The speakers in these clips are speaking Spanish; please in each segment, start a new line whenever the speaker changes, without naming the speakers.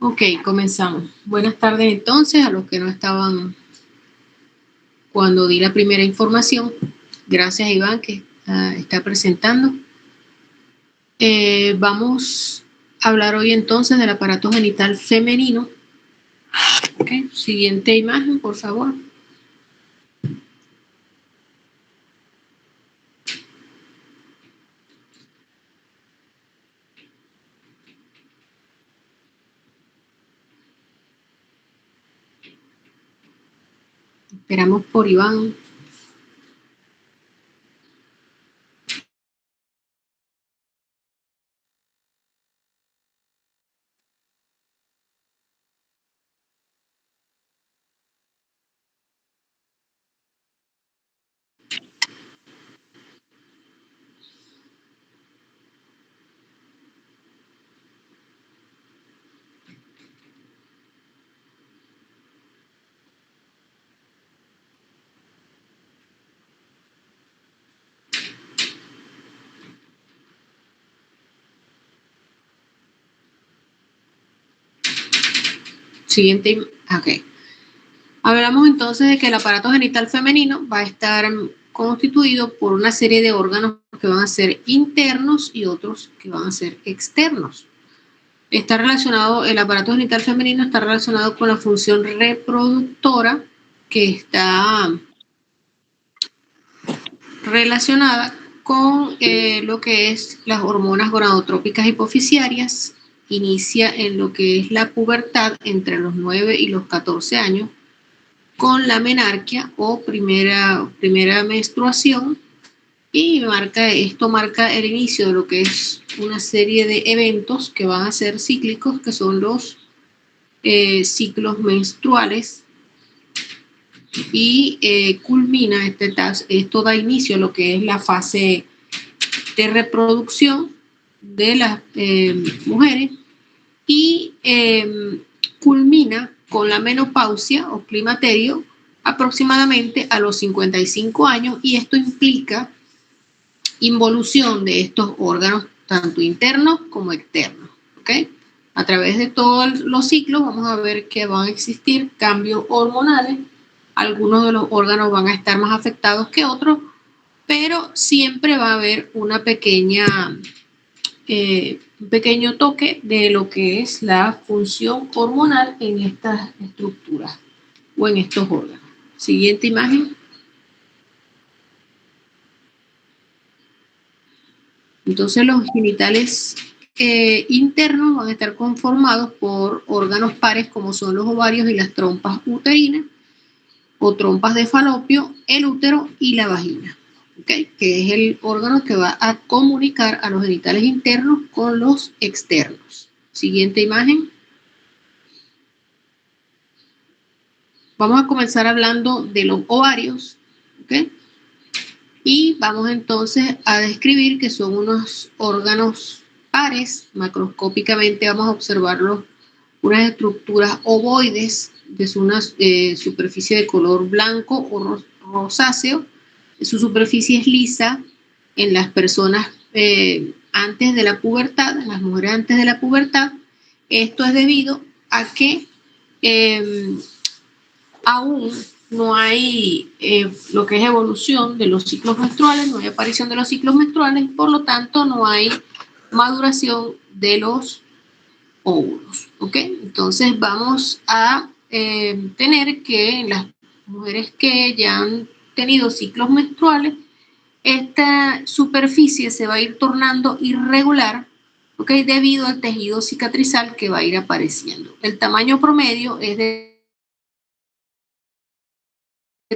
Ok, comenzamos. Buenas tardes entonces a los que no estaban cuando di la primera información. Gracias Iván que está presentando. Vamos a hablar hoy entonces del aparato genital femenino. Okay. Siguiente imagen, por favor. Esperamos por Iván. Siguiente. Ok. Hablamos entonces de que el aparato genital femenino va a estar constituido por una serie de órganos que van a ser internos y otros que van a ser externos. Está relacionado, el aparato genital femenino está relacionado con la función reproductora que está relacionada con lo que es las hormonas gonadotrópicas hipoficiarias. Inicia en lo que es la pubertad entre los 9 y los 14 años con la menarquia o primera menstruación y esto marca el inicio de lo que es una serie de eventos que van a ser cíclicos, que son los ciclos menstruales y culmina, esto da inicio a lo que es la fase de reproducción de las mujeres y culmina con la menopausia o climaterio aproximadamente a los 55 años y esto implica involución de estos órganos tanto internos como externos, ¿ok? A través de todos los ciclos vamos a ver que van a existir cambios hormonales, algunos de los órganos van a estar más afectados que otros, pero siempre va a haber una un pequeño toque de lo que es la función hormonal en estas estructuras o en estos órganos. Siguiente imagen. Entonces los genitales internos van a estar conformados por órganos pares como son los ovarios y las trompas uterinas o trompas de falopio, el útero y la vagina, ¿okay? Que es el órgano que va a comunicar a los genitales internos con los externos. Siguiente imagen. Vamos a comenzar hablando de los ovarios, ¿okay? Y vamos entonces a describir que son unos órganos pares. Macroscópicamente vamos a observarlos, unas estructuras ovoides de una superficie de color blanco o rosáceo. Su superficie es lisa en las personas antes de la pubertad, en las mujeres antes de la pubertad. Esto es debido a que aún no hay lo que es evolución de los ciclos menstruales, no hay aparición de los ciclos menstruales, por lo tanto no hay maduración de los óvulos, ¿ok? Entonces vamos a tener que en las mujeres que ya han tenido ciclos menstruales, esta superficie se va a ir tornando irregular, ¿ok? Debido al tejido cicatrizal que va a ir apareciendo. El tamaño promedio es de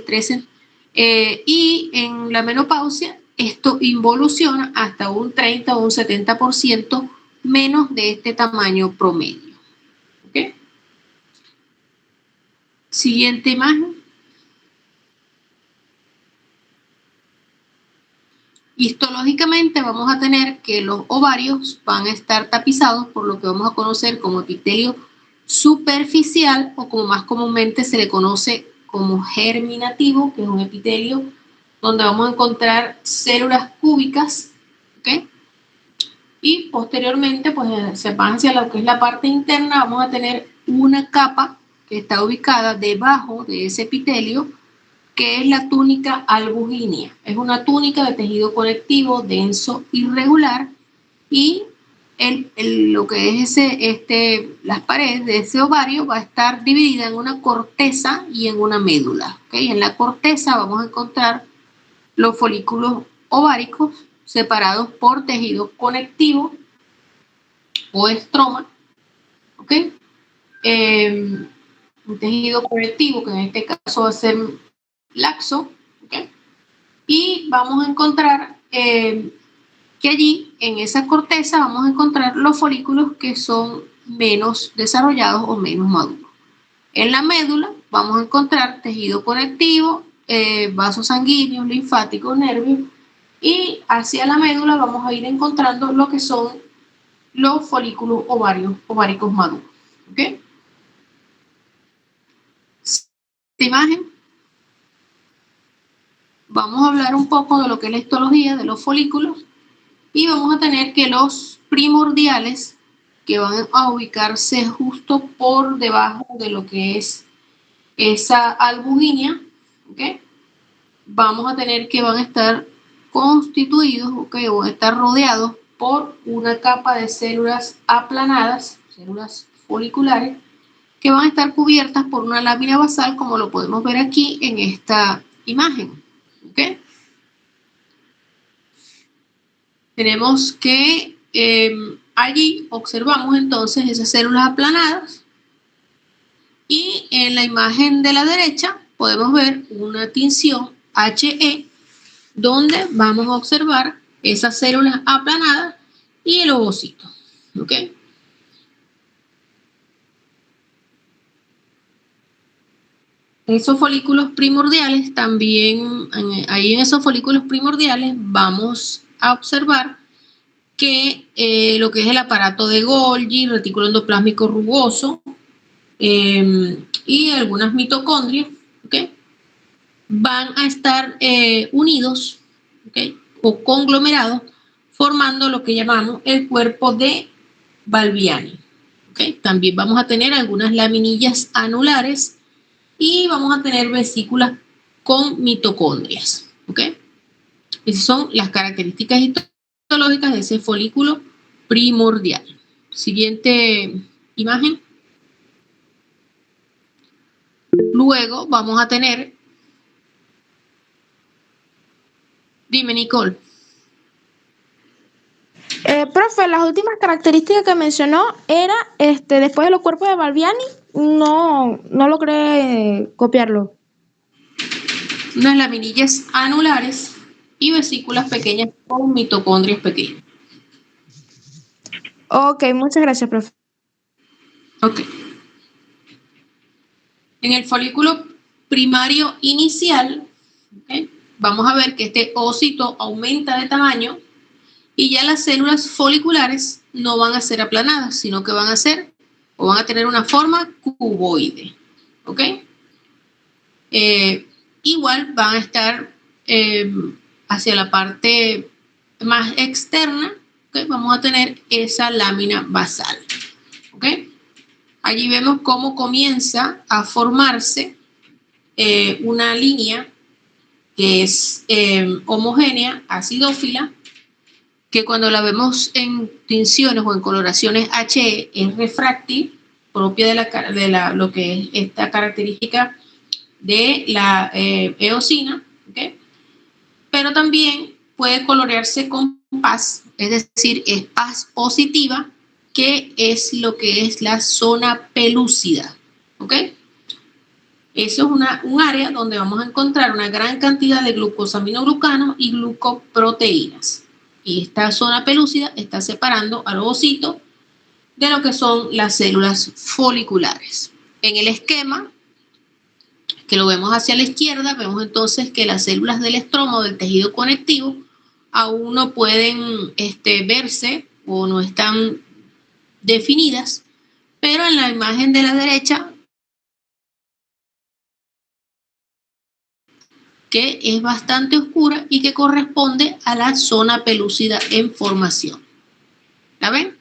13 y en la menopausia esto involuciona hasta un 30 o un 70% menos de este tamaño promedio. ¿Okay? Siguiente imagen. Histológicamente vamos a tener que los ovarios van a estar tapizados por lo que vamos a conocer como epitelio superficial o como más comúnmente se le conoce como germinativo, que es un epitelio donde vamos a encontrar células cúbicas, ¿okay? y posteriormente pues se van hacia lo que es la parte interna. Vamos a tener una capa que está ubicada debajo de ese epitelio, que es la túnica albugínea. Es una túnica de tejido conectivo denso irregular, y lo que es las paredes de ese ovario va a estar dividida en una corteza y en una médula. ¿Okay? En la corteza vamos a encontrar los folículos ováricos separados por tejido conectivo o estroma. ¿Okay? Un tejido conectivo que en este caso va a ser laxo. ¿Okay? Y vamos a encontrar que allí en esa corteza vamos a encontrar los folículos que son menos desarrollados o menos maduros. En la médula vamos a encontrar tejido conectivo, vasos sanguíneos, linfáticos, nervios, y hacia la médula vamos a ir encontrando lo que son los folículos ováricos maduros. ¿Okay? Esta imagen, vamos a hablar un poco de lo que es la histología de los folículos, y vamos a tener que los primordiales, que van a ubicarse justo por debajo de lo que es esa albugínea, ¿okay? Vamos a tener que van a estar constituidos, ¿okay? O van a estar rodeados por una capa de células aplanadas, células foliculares, que van a estar cubiertas por una lámina basal, como lo podemos ver aquí en esta imagen. ¿Okay? Tenemos que allí observamos entonces esas células aplanadas, y en la imagen de la derecha podemos ver una tinción HE, donde vamos a observar esas células aplanadas y el ovocito. ¿Okay? Esos folículos primordiales también, ahí en esos folículos primordiales vamos a observar que lo que es el aparato de Golgi, retículo endoplásmico rugoso, y algunas mitocondrias, ¿okay? Van a estar unidos, ¿okay? O conglomerados, formando lo que llamamos el cuerpo de Balbiani. ¿Okay? También vamos a tener algunas laminillas anulares y vamos a tener vesículas con mitocondrias. ¿Okay? Esas son las características histológicas de ese folículo primordial. Siguiente imagen. Luego vamos a tener... Dime, Nicole.
Profe, las últimas características que mencionó era, después de los cuerpos de Balbiani, no logré copiarlo.
Unas laminillas anulares y vesículas pequeñas con mitocondrias pequeñas.
Ok, muchas gracias, profe.
Ok. En el folículo primario inicial, ¿okay? Vamos a ver que este ovocito aumenta de tamaño, y ya las células foliculares no van a ser aplanadas, sino que van a tener una forma cuboide. ¿Ok? Igual van a estar hacia la parte más externa, ¿okay? Vamos a tener esa lámina basal. ¿Ok? Allí vemos cómo comienza a formarse una línea que es homogénea, acidófila, que cuando la vemos en tinciones o en coloraciones HE es refráctil, propia de lo que es esta característica de la eosina, ¿okay? Pero también puede colorearse con paz, es decir, es paz positiva, que es lo que es la zona pelúcida. ¿Ok? Eso es un área donde vamos a encontrar una gran cantidad de glucosaminoglucanos y glucoproteínas. Y esta zona pelúcida está separando al ovocito de lo que son las células foliculares. En el esquema, que lo vemos hacia la izquierda, vemos entonces que las células del estroma o del tejido conectivo aún no pueden verse o no están definidas, pero en la imagen de la derecha, que es bastante oscura y que corresponde a la zona pelúcida en formación. ¿La ven?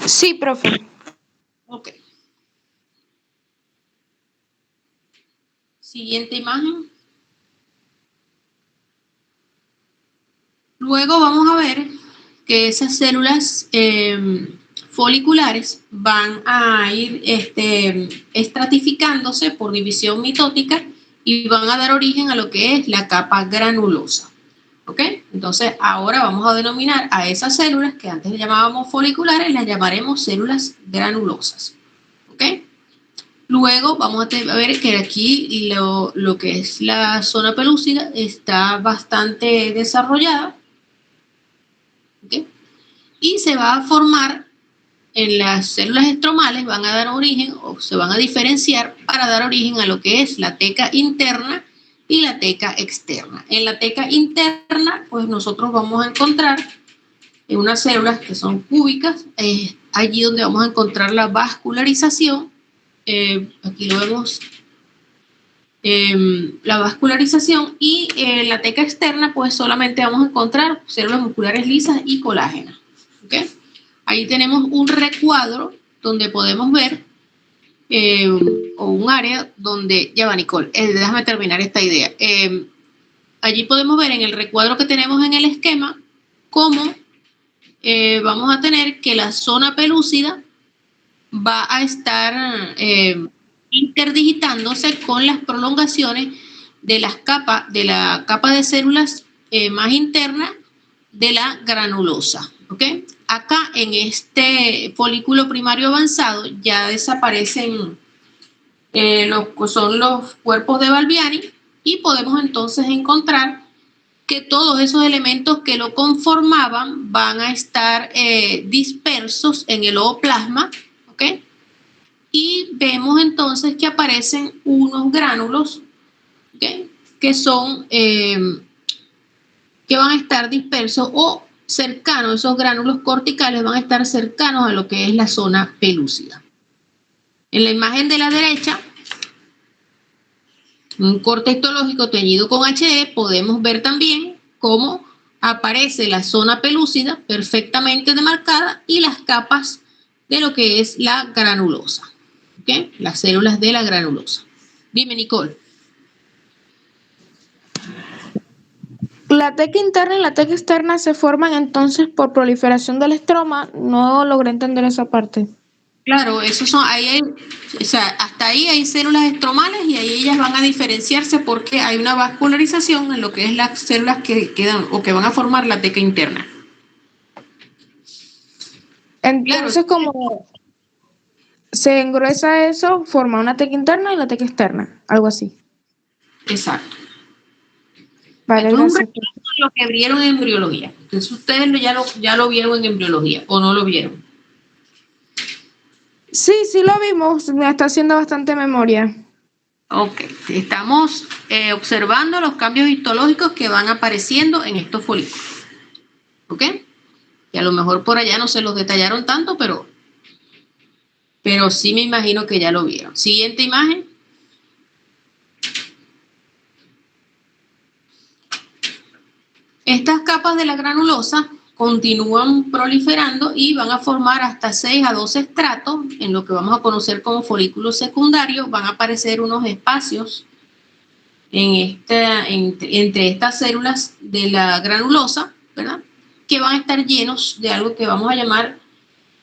Sí, profe.
Ok. Siguiente imagen. Luego vamos a ver que esas células foliculares van a ir estratificándose por división mitótica y van a dar origen a lo que es la capa granulosa. ¿Ok? Entonces, ahora vamos a denominar a esas células que antes le llamábamos foliculares, las llamaremos células granulosas. ¿Ok? Luego vamos a ver que aquí lo que es la zona pelúcida está bastante desarrollada. ¿Okay? Y se va a formar en las células estromales, van a dar origen o se van a diferenciar para dar origen a lo que es la teca interna y la teca externa. En la teca interna, pues nosotros vamos a encontrar en unas células que son cúbicas, allí donde vamos a encontrar la vascularización. Aquí lo vemos, la vascularización, y en la teca externa pues solamente vamos a encontrar células musculares lisas y colágenas. ¿Okay? Ahí tenemos un recuadro donde podemos ver o un área donde, ya va Nicole, déjame terminar esta idea. Allí podemos ver en el recuadro que tenemos en el esquema cómo vamos a tener que la zona pelúcida va a estar interdigitándose con las prolongaciones de la capa de células más interna de la granulosa. ¿Okay? Acá en este folículo primario avanzado ya desaparecen son los cuerpos de Balbiani y podemos entonces encontrar que todos esos elementos que lo conformaban van a estar dispersos en el ooplasma. ¿Okay? Y vemos entonces que aparecen unos gránulos, ¿okay? Que son, que van a estar dispersos o cercanos, esos gránulos corticales van a estar cercanos a lo que es la zona pelúcida. En la imagen de la derecha, un corte histológico teñido con HE, podemos ver también cómo aparece la zona pelúcida perfectamente demarcada y las capas de lo que es la granulosa. ¿Okay? Las células de la granulosa. Dime, Nicole.
La teca interna y la teca externa se forman entonces por proliferación del estroma. No logré entender esa parte.
Claro, esos son, o sea, hasta ahí hay células estromales y ahí ellas van a diferenciarse porque hay una vascularización en lo que es las células que quedan o que van a formar la teca interna.
Entonces, claro, como se engruesa eso, forma una teca interna y la teca externa, algo así.
Exacto.
Vale,
esto
gracias.
Es un recuento de lo que vieron en embriología. Entonces ustedes ya lo vieron en embriología o no lo vieron.
Sí, sí lo vimos, me está haciendo bastante memoria.
Ok, estamos observando los cambios histológicos que van apareciendo en estos folículos. ¿Ok? Y a lo mejor por allá no se los detallaron tanto, pero sí me imagino que ya lo vieron. Siguiente imagen. Estas capas de la granulosa continúan proliferando y van a formar hasta 6 a 12 estratos en lo que vamos a conocer como folículos secundarios. Van a aparecer unos espacios entre estas células de la granulosa, ¿verdad? Que van a estar llenos de algo que vamos a llamar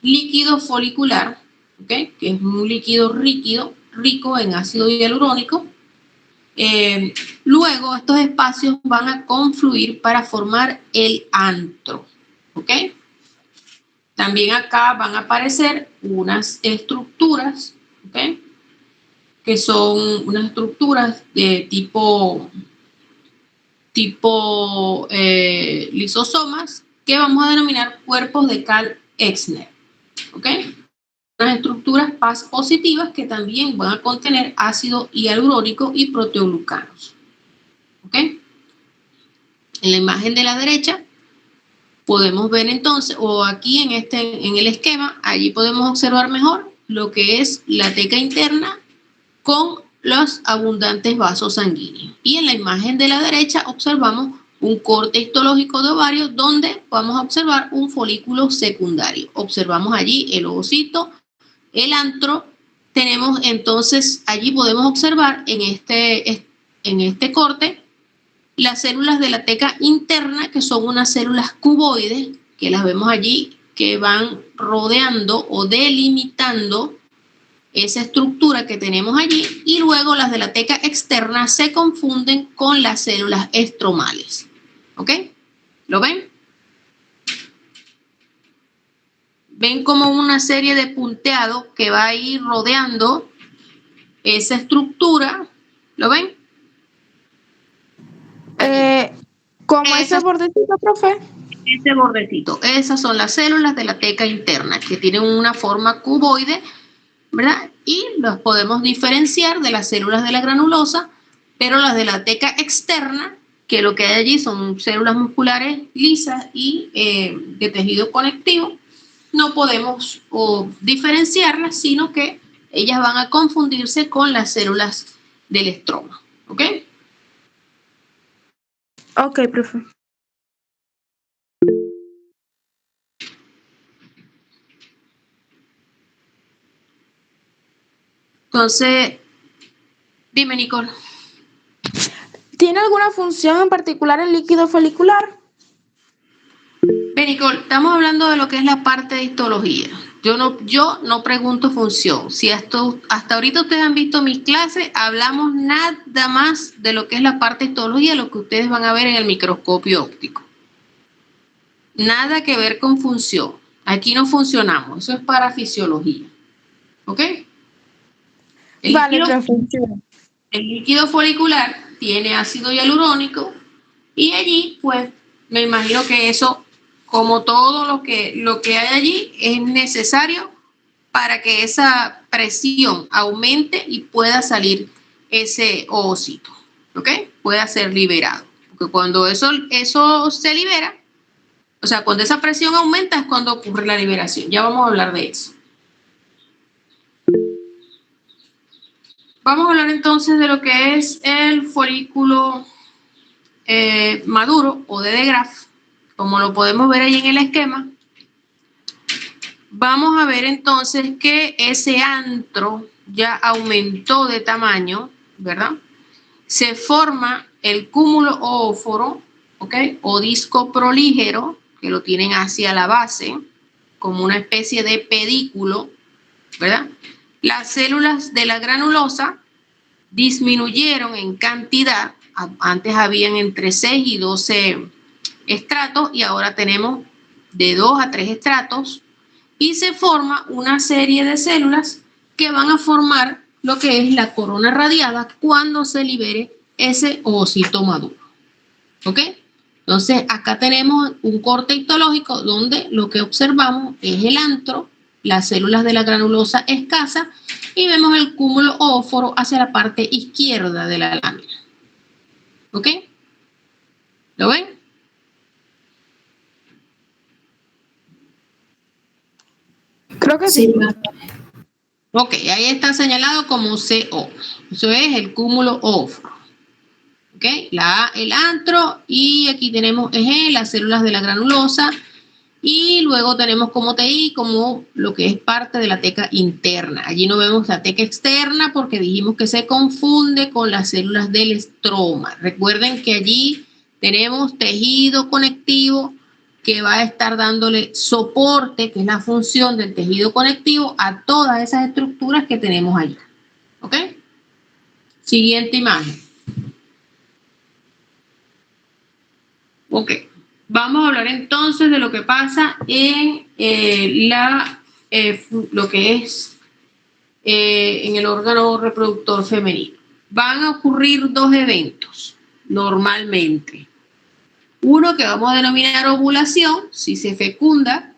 líquido folicular, ¿okay? Que es un líquido rico en ácido hialurónico. Luego estos espacios van a confluir para formar el antro. ¿Ok? También acá van a aparecer unas estructuras, ¿ok? Que son unas estructuras de tipo lisosomas que vamos a denominar cuerpos de Karl-Exner. ¿Ok? Unas estructuras Paz positivas que también van a contener ácido hialurónico y proteoglucanos. ¿Ok? En la imagen de la derecha podemos ver entonces, o aquí en el esquema, allí podemos observar mejor lo que es la teca interna con los abundantes vasos sanguíneos. Y en la imagen de la derecha observamos un corte histológico de ovario donde vamos a observar un folículo secundario. Observamos allí el ovocito, el antro. Tenemos entonces, allí podemos observar en este corte las células de la teca interna, que son unas células cuboides, que las vemos allí, que van rodeando o delimitando esa estructura que tenemos allí, y luego las de la teca externa se confunden con las células estromales. ¿Ok? ¿Lo ven? Ven como una serie de punteados que va a ir rodeando esa estructura. ¿Lo ven?
Como ese bordecito, profe.
Ese bordecito. Esas son las células de la teca interna, que tienen una forma cuboide, ¿verdad? Y los podemos diferenciar de las células de la granulosa, pero las de la teca externa, que lo que hay allí son células musculares lisas y de tejido conectivo, no podemos diferenciarlas, sino que ellas van a confundirse con las células del estroma. ¿Ok?
Ok, profe.
Entonces, dime, Nicole.
¿Tiene alguna función en particular el líquido folicular?
Bien, Nicole, estamos hablando de lo que es la parte de histología. Yo no pregunto función. Si hasta ahorita ustedes han visto mis clases, hablamos nada más de lo que es la parte de histología, lo que ustedes van a ver en el microscopio óptico. Nada que ver con función. Aquí no funcionamos. Eso es para fisiología. ¿Ok?
Vale, profe.
El líquido folicular tiene ácido hialurónico y allí, pues, me imagino que eso, como todo lo que hay allí, es necesario para que esa presión aumente y pueda salir ese ovocito, ¿ok? Pueda ser liberado. Porque cuando eso se libera, o sea, cuando esa presión aumenta es cuando ocurre la liberación. Ya vamos a hablar de eso. Vamos a hablar entonces de lo que es el folículo maduro o de Graf, como lo podemos ver ahí en el esquema. Vamos a ver entonces que ese antro ya aumentó de tamaño, ¿verdad? Se forma el cúmulo oóforo, ¿ok? O disco prolígero, que lo tienen hacia la base, como una especie de pedículo, ¿verdad? Las células de la granulosa disminuyeron en cantidad. Antes habían entre 6 y 12 estratos y ahora tenemos de 2 a 3 estratos y se forma una serie de células que van a formar lo que es la corona radiada cuando se libere ese ovocito maduro. ¿Ok? Entonces acá tenemos un corte histológico donde lo que observamos es el antro, las células de la granulosa escasa y vemos el cúmulo oóforo hacia la parte izquierda de la lámina. ¿Ok? ¿Lo ven?
Creo que sí.
Ok, ahí está señalado como CO. Eso es el cúmulo oóforo. ¿Ok? El antro y aquí tenemos las células de la granulosa y luego tenemos como TI como lo que es parte de la teca interna. Allí no vemos la teca externa porque dijimos que se confunde con las células del estroma. Recuerden que allí tenemos tejido conectivo que va a estar dándole soporte, que es la función del tejido conectivo, a todas esas estructuras que tenemos allí. ¿Ok? Siguiente imagen. Ok. Vamos a hablar entonces de lo que pasa en lo que es en el órgano reproductor femenino. Van a ocurrir dos eventos normalmente. Uno que vamos a denominar ovulación, si se fecunda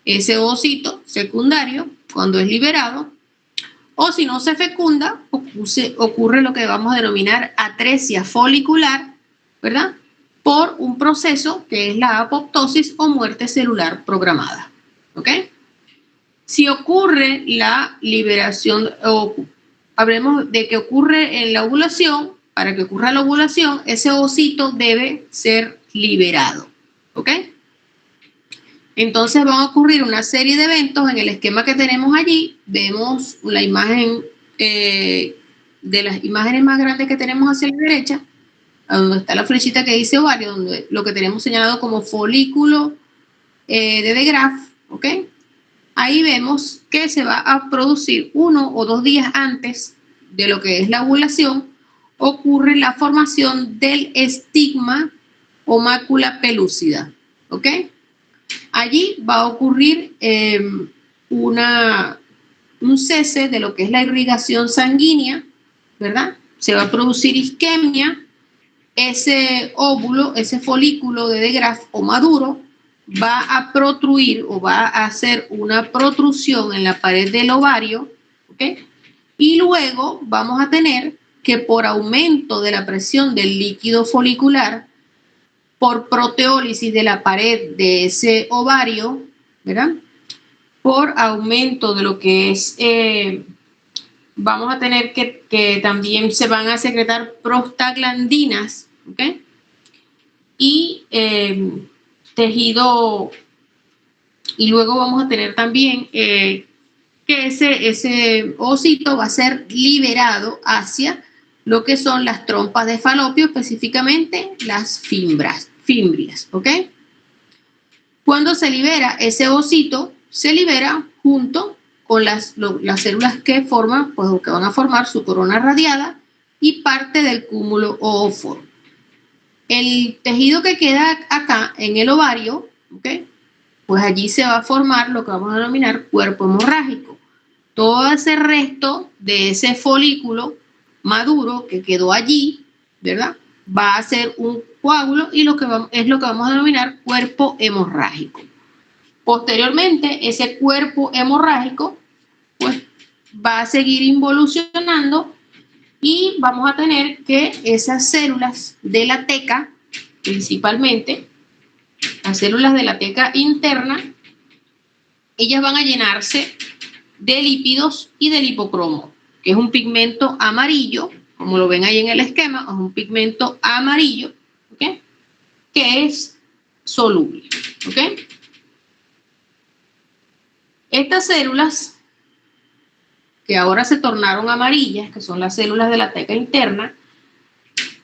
ese ovocito secundario cuando es liberado, o si no se fecunda, ocurre lo que vamos a denominar atresia folicular, ¿verdad? Por un proceso que es la apoptosis o muerte celular programada. ¿Ok? Si ocurre la liberación, o hablemos de que ocurre en la ovulación, para que ocurra la ovulación, ese ovocito debe ser liberado, ¿ok? Entonces van a ocurrir una serie de eventos en el esquema que tenemos allí. Vemos la imagen de las imágenes más grandes que tenemos hacia la derecha, donde está la flechita que dice ovario, donde lo que tenemos señalado como folículo de Graf, ¿ok? Ahí vemos que se va a producir 1 o 2 días antes de lo que es la ovulación, ocurre la formación del estigma o mácula pelúcida, ¿ok? Allí va a ocurrir un cese de lo que es la irrigación sanguínea, ¿verdad? Se va a producir isquemia, ese óvulo, ese folículo de Graf o maduro, va a protruir o va a hacer una protrusión en la pared del ovario, ¿ok? Y luego vamos a tener que por aumento de la presión del líquido folicular, por proteólisis de la pared de ese ovario, ¿verdad? Por aumento de lo que es, vamos a tener que también se van a secretar prostaglandinas, ¿ok? Y tejido, y luego vamos a tener también que ese ovocito va a ser liberado hacia lo que son las trompas de Falopio, específicamente las fimbrias, ¿ok? Cuando se libera ese ovocito, se libera junto con las células que forman, pues que van a formar su corona radiada y parte del cúmulo oóforo. El tejido que queda acá en el ovario, ¿ok? Pues allí se va a formar lo que vamos a denominar cuerpo hemorrágico. Todo ese resto de ese folículo maduro que quedó allí, ¿verdad? Va a ser un coágulo y es lo que vamos a denominar cuerpo hemorrágico. Posteriormente, ese cuerpo hemorrágico pues, va a seguir involucionando y vamos a tener que esas células de la teca, principalmente, las células de la teca interna, ellas van a llenarse de lípidos y de lipocromo, que es un pigmento amarillo, como lo ven ahí en el esquema, es un pigmento amarillo, ¿ok? Que es soluble, ¿ok? Estas células, que ahora se tornaron amarillas, que son las células de la teca interna,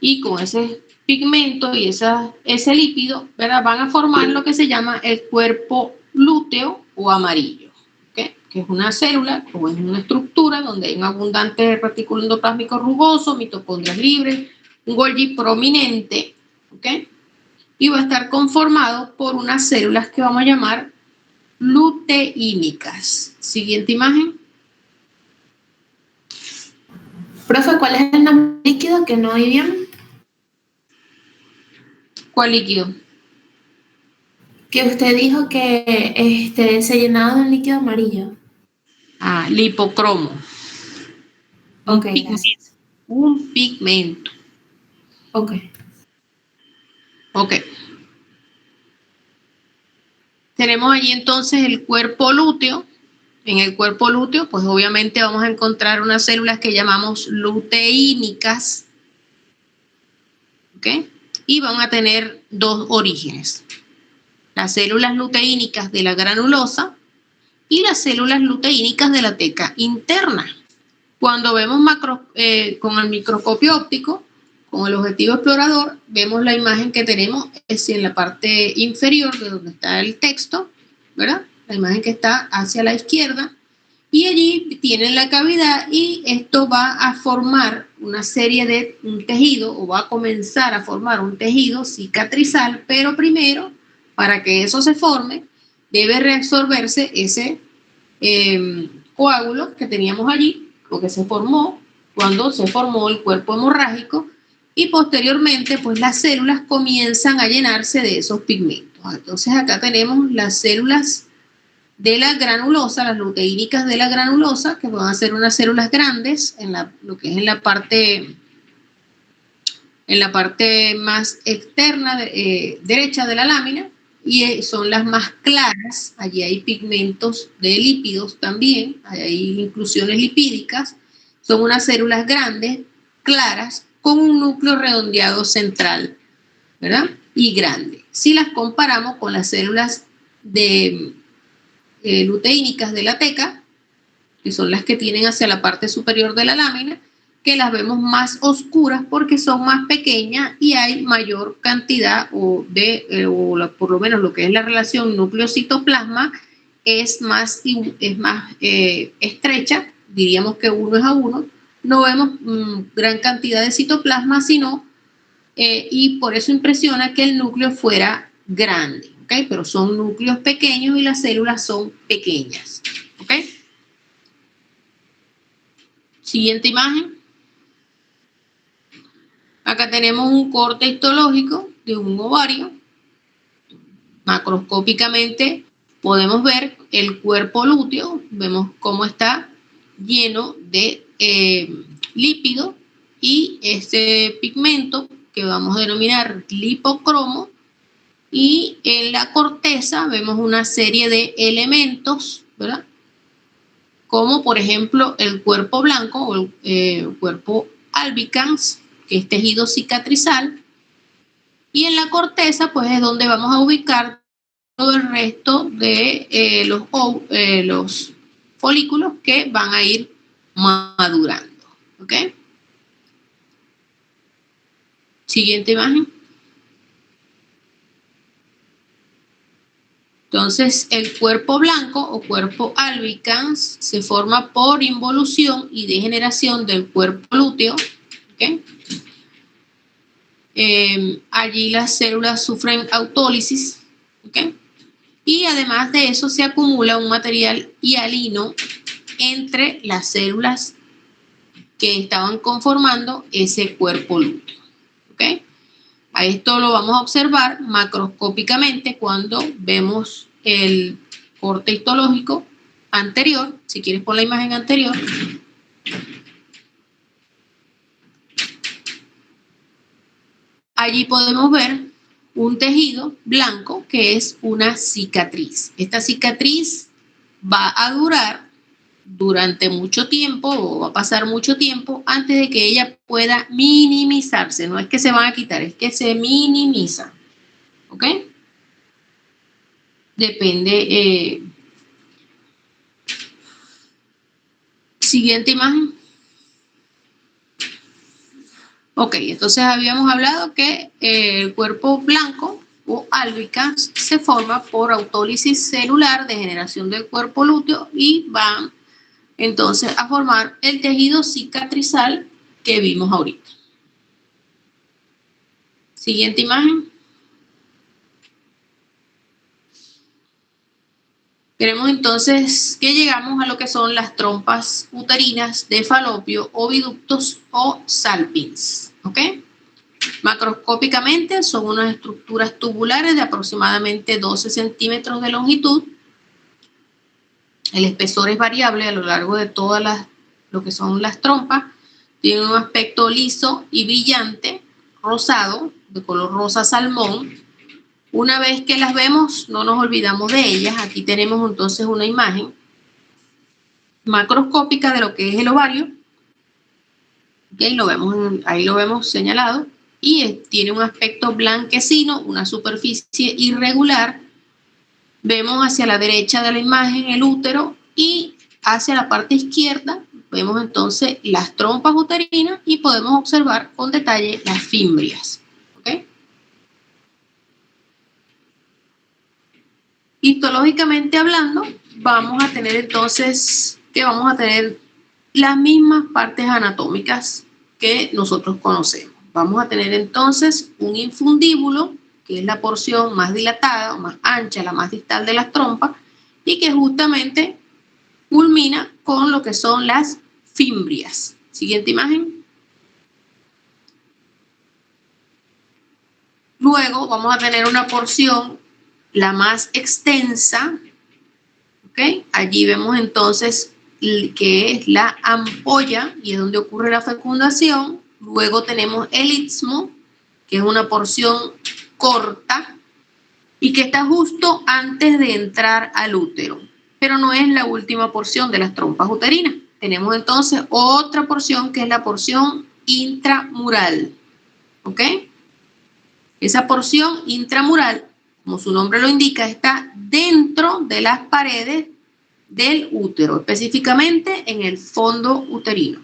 y con ese pigmento y ese lípido, ¿verdad? Van a formar lo que se llama el cuerpo lúteo o amarillo, ¿okay? Que es una célula o es una estructura donde hay un abundante retículo endoplásmico rugoso, mitocondrias libres, un Golgi prominente, ¿ok? Y va a estar conformado por unas células que vamos a llamar luteínicas. Siguiente imagen.
Profe, ¿cuál es el nombre líquido que no oí bien?
¿Cuál líquido?
Que usted dijo que se llenaba de un líquido amarillo.
Ah, lipocromo.
Ok, gracias.
Un pigmento.
Ok.
Ok. Tenemos allí entonces el cuerpo lúteo. En el cuerpo lúteo, pues obviamente vamos a encontrar unas células que llamamos luteínicas. ¿Ok? Y van a tener dos orígenes. Las células luteínicas de la granulosa y las células luteínicas de la teca interna. Cuando vemos con el microscopio óptico, con el objetivo explorador, vemos la imagen que tenemos en la parte inferior de donde está el texto, ¿verdad? La imagen que está hacia la izquierda, y allí tienen la cavidad y esto va a formar una serie de un tejido, o va a comenzar a formar un tejido cicatrizal, pero primero, para que eso se forme, debe reabsorberse ese coágulo que teníamos allí, o que se formó cuando se formó el cuerpo hemorrágico, y posteriormente pues las células comienzan a llenarse de esos pigmentos. Entonces acá tenemos las células de la granulosa, las luteínicas de la granulosa, que van a ser unas células grandes lo que es en la parte más externa derecha de la lámina, y son las más claras. Allí hay pigmentos de lípidos también, hay inclusiones lipídicas. Son unas células grandes, claras, con un núcleo redondeado central, ¿verdad? y grande. Si las comparamos con las células luteínicas de la teca, que son las que tienen hacia la parte superior de la lámina, que las vemos más oscuras porque son más pequeñas y hay mayor cantidad por lo menos lo que es la relación núcleo-citoplasma es más estrecha, diríamos que 1:1, no vemos gran cantidad de citoplasma, sino, y por eso impresiona que el núcleo fuera grande, ¿ok? Pero son núcleos pequeños y las células son pequeñas, ¿ok? Siguiente imagen. Acá tenemos un corte histológico de un ovario. Macroscópicamente podemos ver el cuerpo lúteo, vemos cómo está lleno de lípido y este pigmento que vamos a denominar lipocromo, y en la corteza vemos una serie de elementos, ¿verdad? Como por ejemplo el cuerpo blanco o el cuerpo albicans, que es tejido cicatrizal, y en la corteza pues es donde vamos a ubicar todo el resto de los folículos que van a ir madurando, ¿ok? Siguiente imagen. Entonces, el cuerpo blanco o cuerpo albicans se forma por involución y degeneración del cuerpo lúteo, ¿ok? Allí las células sufren autólisis, ¿ok? Y además de eso se acumula un material hialino entre las células que estaban conformando ese cuerpo lúteo, ¿ok? A esto lo vamos a observar macroscópicamente cuando vemos el corte histológico anterior. Si quieres pon la imagen anterior. Allí podemos ver un tejido blanco que es una cicatriz. Esta cicatriz va a durar durante mucho tiempo o va a pasar mucho tiempo antes de que ella pueda minimizarse. No es que se van a quitar, es que se minimiza. ¿Ok? Depende. Siguiente imagen. Ok, entonces habíamos hablado que el cuerpo blanco o albicans se forma por autólisis celular, degeneración del cuerpo lúteo, y van entonces a formar el tejido cicatrizal que vimos ahorita. Siguiente imagen. Queremos entonces que llegamos a lo que son las trompas uterinas de Falopio, oviductos o salpins, ¿ok? Macroscópicamente son unas estructuras tubulares de aproximadamente 12 centímetros de longitud. El espesor es variable a lo largo de todas lo que son las trompas. Tienen un aspecto liso y brillante, rosado, de color rosa salmón. Una vez que las vemos, no nos olvidamos de ellas. Aquí tenemos entonces una imagen macroscópica de lo que es el ovario. ¿Okay? Ahí lo vemos señalado. Y tiene un aspecto blanquecino, una superficie irregular. Vemos hacia la derecha de la imagen el útero y hacia la parte izquierda vemos entonces las trompas uterinas y podemos observar con detalle las fimbrias. ¿Okay? Histológicamente hablando, vamos a tener entonces las mismas partes anatómicas que nosotros conocemos. Vamos a tener entonces un infundíbulo, que es la porción más dilatada o más ancha, la más distal de las trompas, y que justamente culmina con lo que son las fimbrias. Siguiente imagen. Luego vamos a tener una porción, la más extensa, ¿ok? Allí vemos entonces que es la ampolla y es donde ocurre la fecundación. Luego tenemos el istmo, que es una porción corta y que está justo antes de entrar al útero, pero no es la última porción de las trompas uterinas. Tenemos entonces otra porción que es la porción intramural, ¿ok? Esa porción intramural, como su nombre lo indica, está dentro de las paredes del útero, específicamente en el fondo uterino.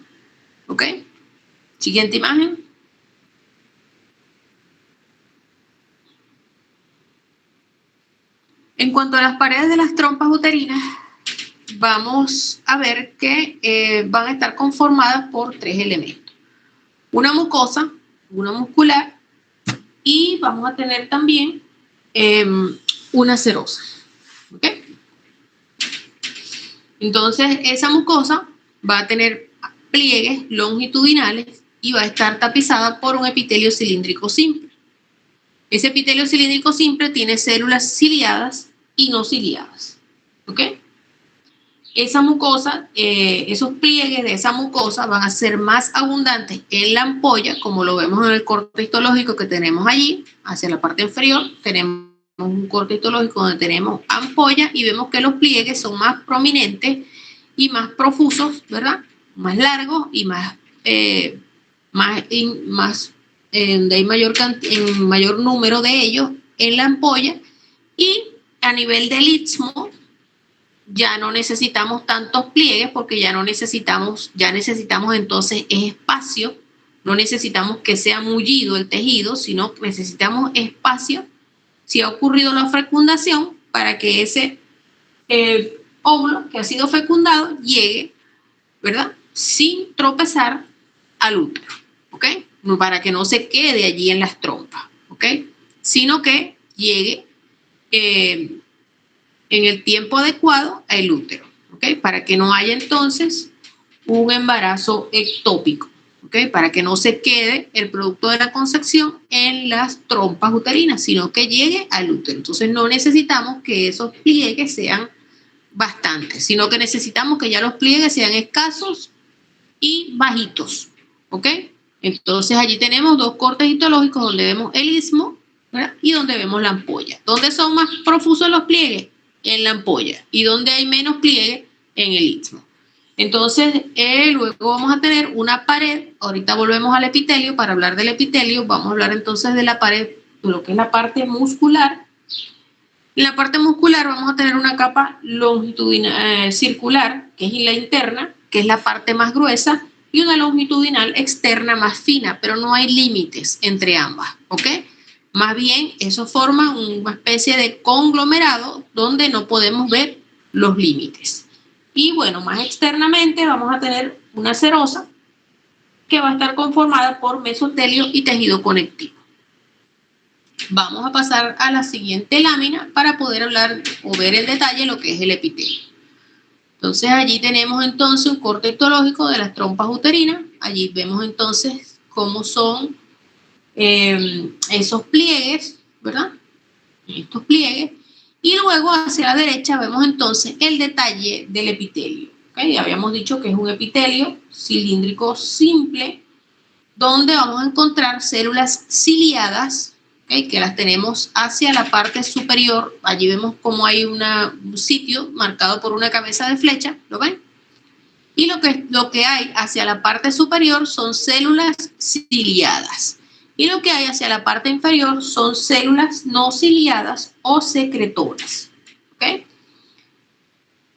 ¿Ok? Siguiente imagen. En cuanto a las paredes de las trompas uterinas, vamos a ver que van a estar conformadas por 3 elementos. Una mucosa, una muscular y vamos a tener también una serosa. ¿Ok? Entonces, esa mucosa va a tener pliegues longitudinales y va a estar tapizada por un epitelio cilíndrico simple. Ese epitelio cilíndrico simple tiene células ciliadas y no ciliadas. ¿Ok? Esa mucosa, esos pliegues de esa mucosa van a ser más abundantes en la ampolla, como lo vemos en el corte histológico que tenemos allí, hacia la parte inferior, tenemos un corte histológico donde tenemos ampolla y vemos que los pliegues son más prominentes y más profusos, ¿verdad? Más largos y donde hay mayor número de ellos en la ampolla, y a nivel del istmo ya no necesitamos tantos pliegues porque ya necesitamos entonces espacio, no necesitamos que sea mullido el tejido, sino que necesitamos espacio si ha ocurrido la fecundación para que ese óvulo que ha sido fecundado llegue, ¿verdad? Sin tropezar al útero, ¿ok? Para que no se quede allí en las trompas, ¿ok? Sino que llegue en el tiempo adecuado al útero, ¿ok? Para que no haya entonces un embarazo ectópico, ¿ok? Para que no se quede el producto de la concepción en las trompas uterinas, sino que llegue al útero. Entonces no necesitamos que esos pliegues sean bastantes, sino que necesitamos que ya los pliegues sean escasos y bajitos, ¿ok? Entonces allí tenemos 2 cortes histológicos donde vemos el istmo, ¿verdad? Y donde vemos la ampolla. ¿Dónde son más profusos los pliegues? En la ampolla. ¿Y donde hay menos pliegue? En el istmo. Entonces, luego vamos a tener una pared. Ahorita volvemos al epitelio. Para hablar del epitelio, vamos a hablar entonces de la pared, lo que es la parte muscular. En la parte muscular vamos a tener una capa longitudinal circular, que es la interna, que es la parte más gruesa, y una longitudinal externa más fina, pero no hay límites entre ambas, ¿ok? Más bien, eso forma una especie de conglomerado donde no podemos ver los límites. Y bueno, más externamente vamos a tener una serosa que va a estar conformada por mesotelio y tejido conectivo. Vamos a pasar a la siguiente lámina para poder hablar o ver en detalle lo que es el epitelio. Entonces allí tenemos entonces un corte histológico de las trompas uterinas. Allí vemos entonces cómo son esos pliegues, ¿verdad? Estos pliegues. Y luego hacia la derecha vemos entonces el detalle del epitelio. ¿Okay? Ya habíamos dicho que es un epitelio cilíndrico simple, donde vamos a encontrar células ciliadas, ¿okay? Que las tenemos hacia la parte superior. Allí vemos como hay un sitio marcado por una cabeza de flecha, ¿lo ven? Y lo que hay hacia la parte superior son células ciliadas. Y lo que hay hacia la parte inferior son células no ciliadas o secretoras. ¿Okay?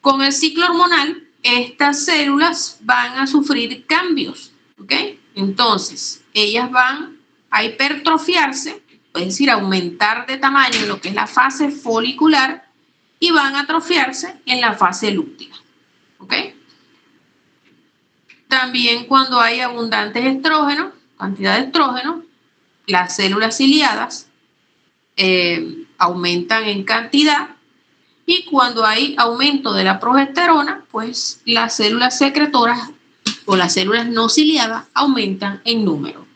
Con el ciclo hormonal, estas células van a sufrir cambios. ¿Okay? Entonces, ellas van a hipertrofiarse, es decir, aumentar de tamaño en lo que es la fase folicular, y van a atrofiarse en la fase lútea. ¿Okay? También cuando hay abundantes estrógenos, cantidad de estrógenos, las células ciliadas aumentan en cantidad, y cuando hay aumento de la progesterona, pues las células secretoras o las células no ciliadas aumentan en número.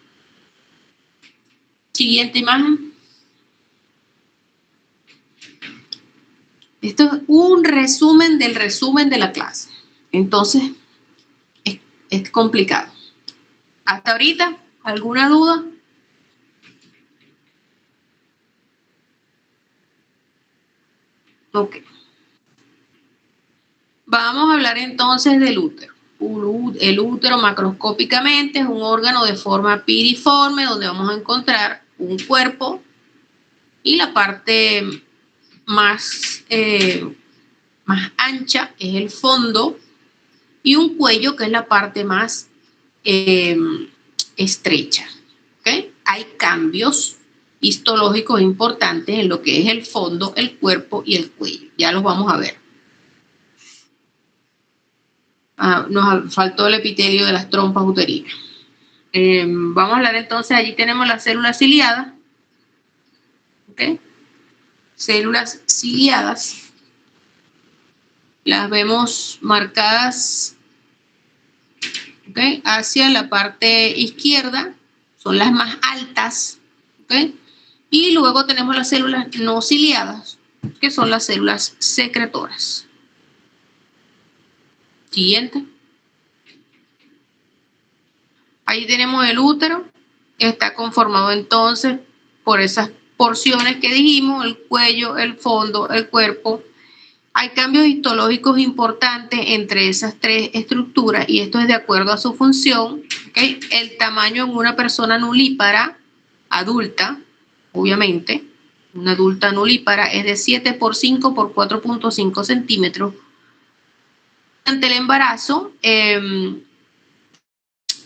Siguiente imagen. Esto es un resumen de la clase. Entonces, es complicado. Hasta ahorita, ¿alguna duda? Ok. Vamos a hablar entonces del útero. El útero macroscópicamente es un órgano de forma piriforme donde vamos a encontrar un cuerpo y la parte más ancha es el fondo, y un cuello que es la parte más estrecha. ¿Okay? Hay cambios histológicos importantes en lo que es el fondo, el cuerpo y el cuello. Ya los vamos a ver. Nos faltó el epitelio de las trompas uterinas. Vamos a hablar entonces, allí tenemos las células ciliadas. ¿Okay? Células ciliadas. Las vemos marcadas, ¿okay?, hacia la parte izquierda, son las más altas, ¿okay? Y luego tenemos las células no ciliadas, que son las células secretoras. Siguiente. Ahí tenemos el útero, está conformado entonces por esas porciones que dijimos, el cuello, el fondo, el cuerpo. Hay cambios histológicos importantes entre esas tres estructuras y esto es de acuerdo a su función. ¿Okay? El tamaño en una persona nulípara adulta, obviamente, una adulta nulípara es de 7 por 5 por 4.5 centímetros. Ante el embarazo,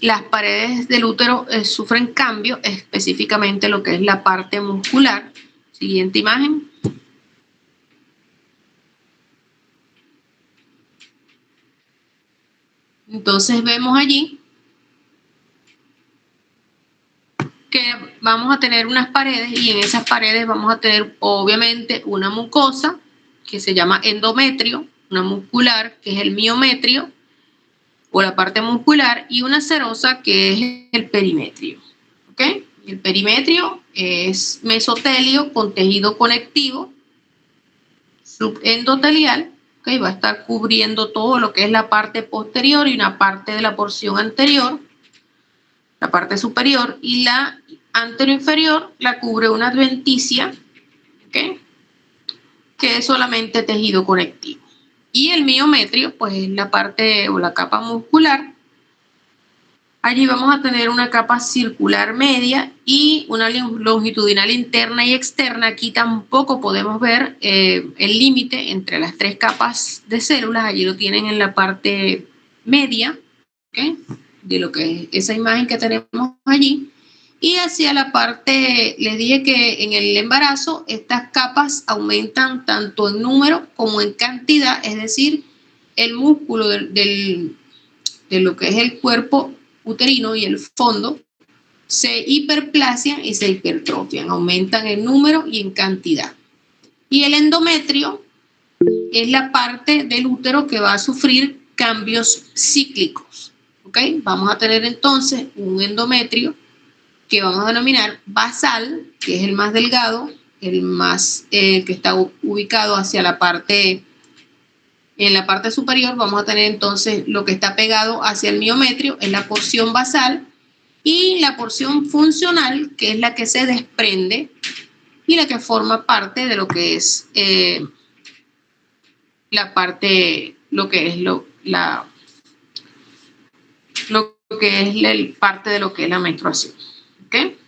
las paredes del útero sufren cambios, específicamente lo que es la parte muscular. Siguiente imagen. Entonces vemos allí que vamos a tener unas paredes y en esas paredes vamos a tener obviamente una mucosa que se llama endometrio, una muscular que es el miometrio o la parte muscular y una serosa que es el perimetrio. ¿Okay? El perimetrio es mesotelio con tejido conectivo subendotelial. Okay, va a estar cubriendo todo lo que es la parte posterior y una parte de la porción anterior, la parte superior, y la anteroinferior la cubre una adventicia, okay, que es solamente tejido conectivo. Y el miometrio, pues es la parte o la capa muscular. Allí vamos a tener una capa circular media y una longitudinal interna y externa. Aquí tampoco podemos ver el límite entre las tres capas de células. Allí lo tienen en la parte media, ¿okay?, de lo que es esa imagen que tenemos allí. Y hacia la parte, les dije que en el embarazo estas capas aumentan tanto en número como en cantidad, es decir, el músculo de lo que es el cuerpo uterino y el fondo se hiperplasian y se hipertrofian, aumentan en número y en cantidad. Y el endometrio es la parte del útero que va a sufrir cambios cíclicos. ¿Okay? Vamos a tener entonces un endometrio que vamos a denominar basal, que es el más delgado, el más que está ubicado hacia la parte. En la parte superior vamos a tener entonces lo que está pegado hacia el miometrio, es la porción basal, y la porción funcional, que es la que se desprende y la que forma parte de lo que es la parte, lo que es parte de lo que es la menstruación. ¿Okay?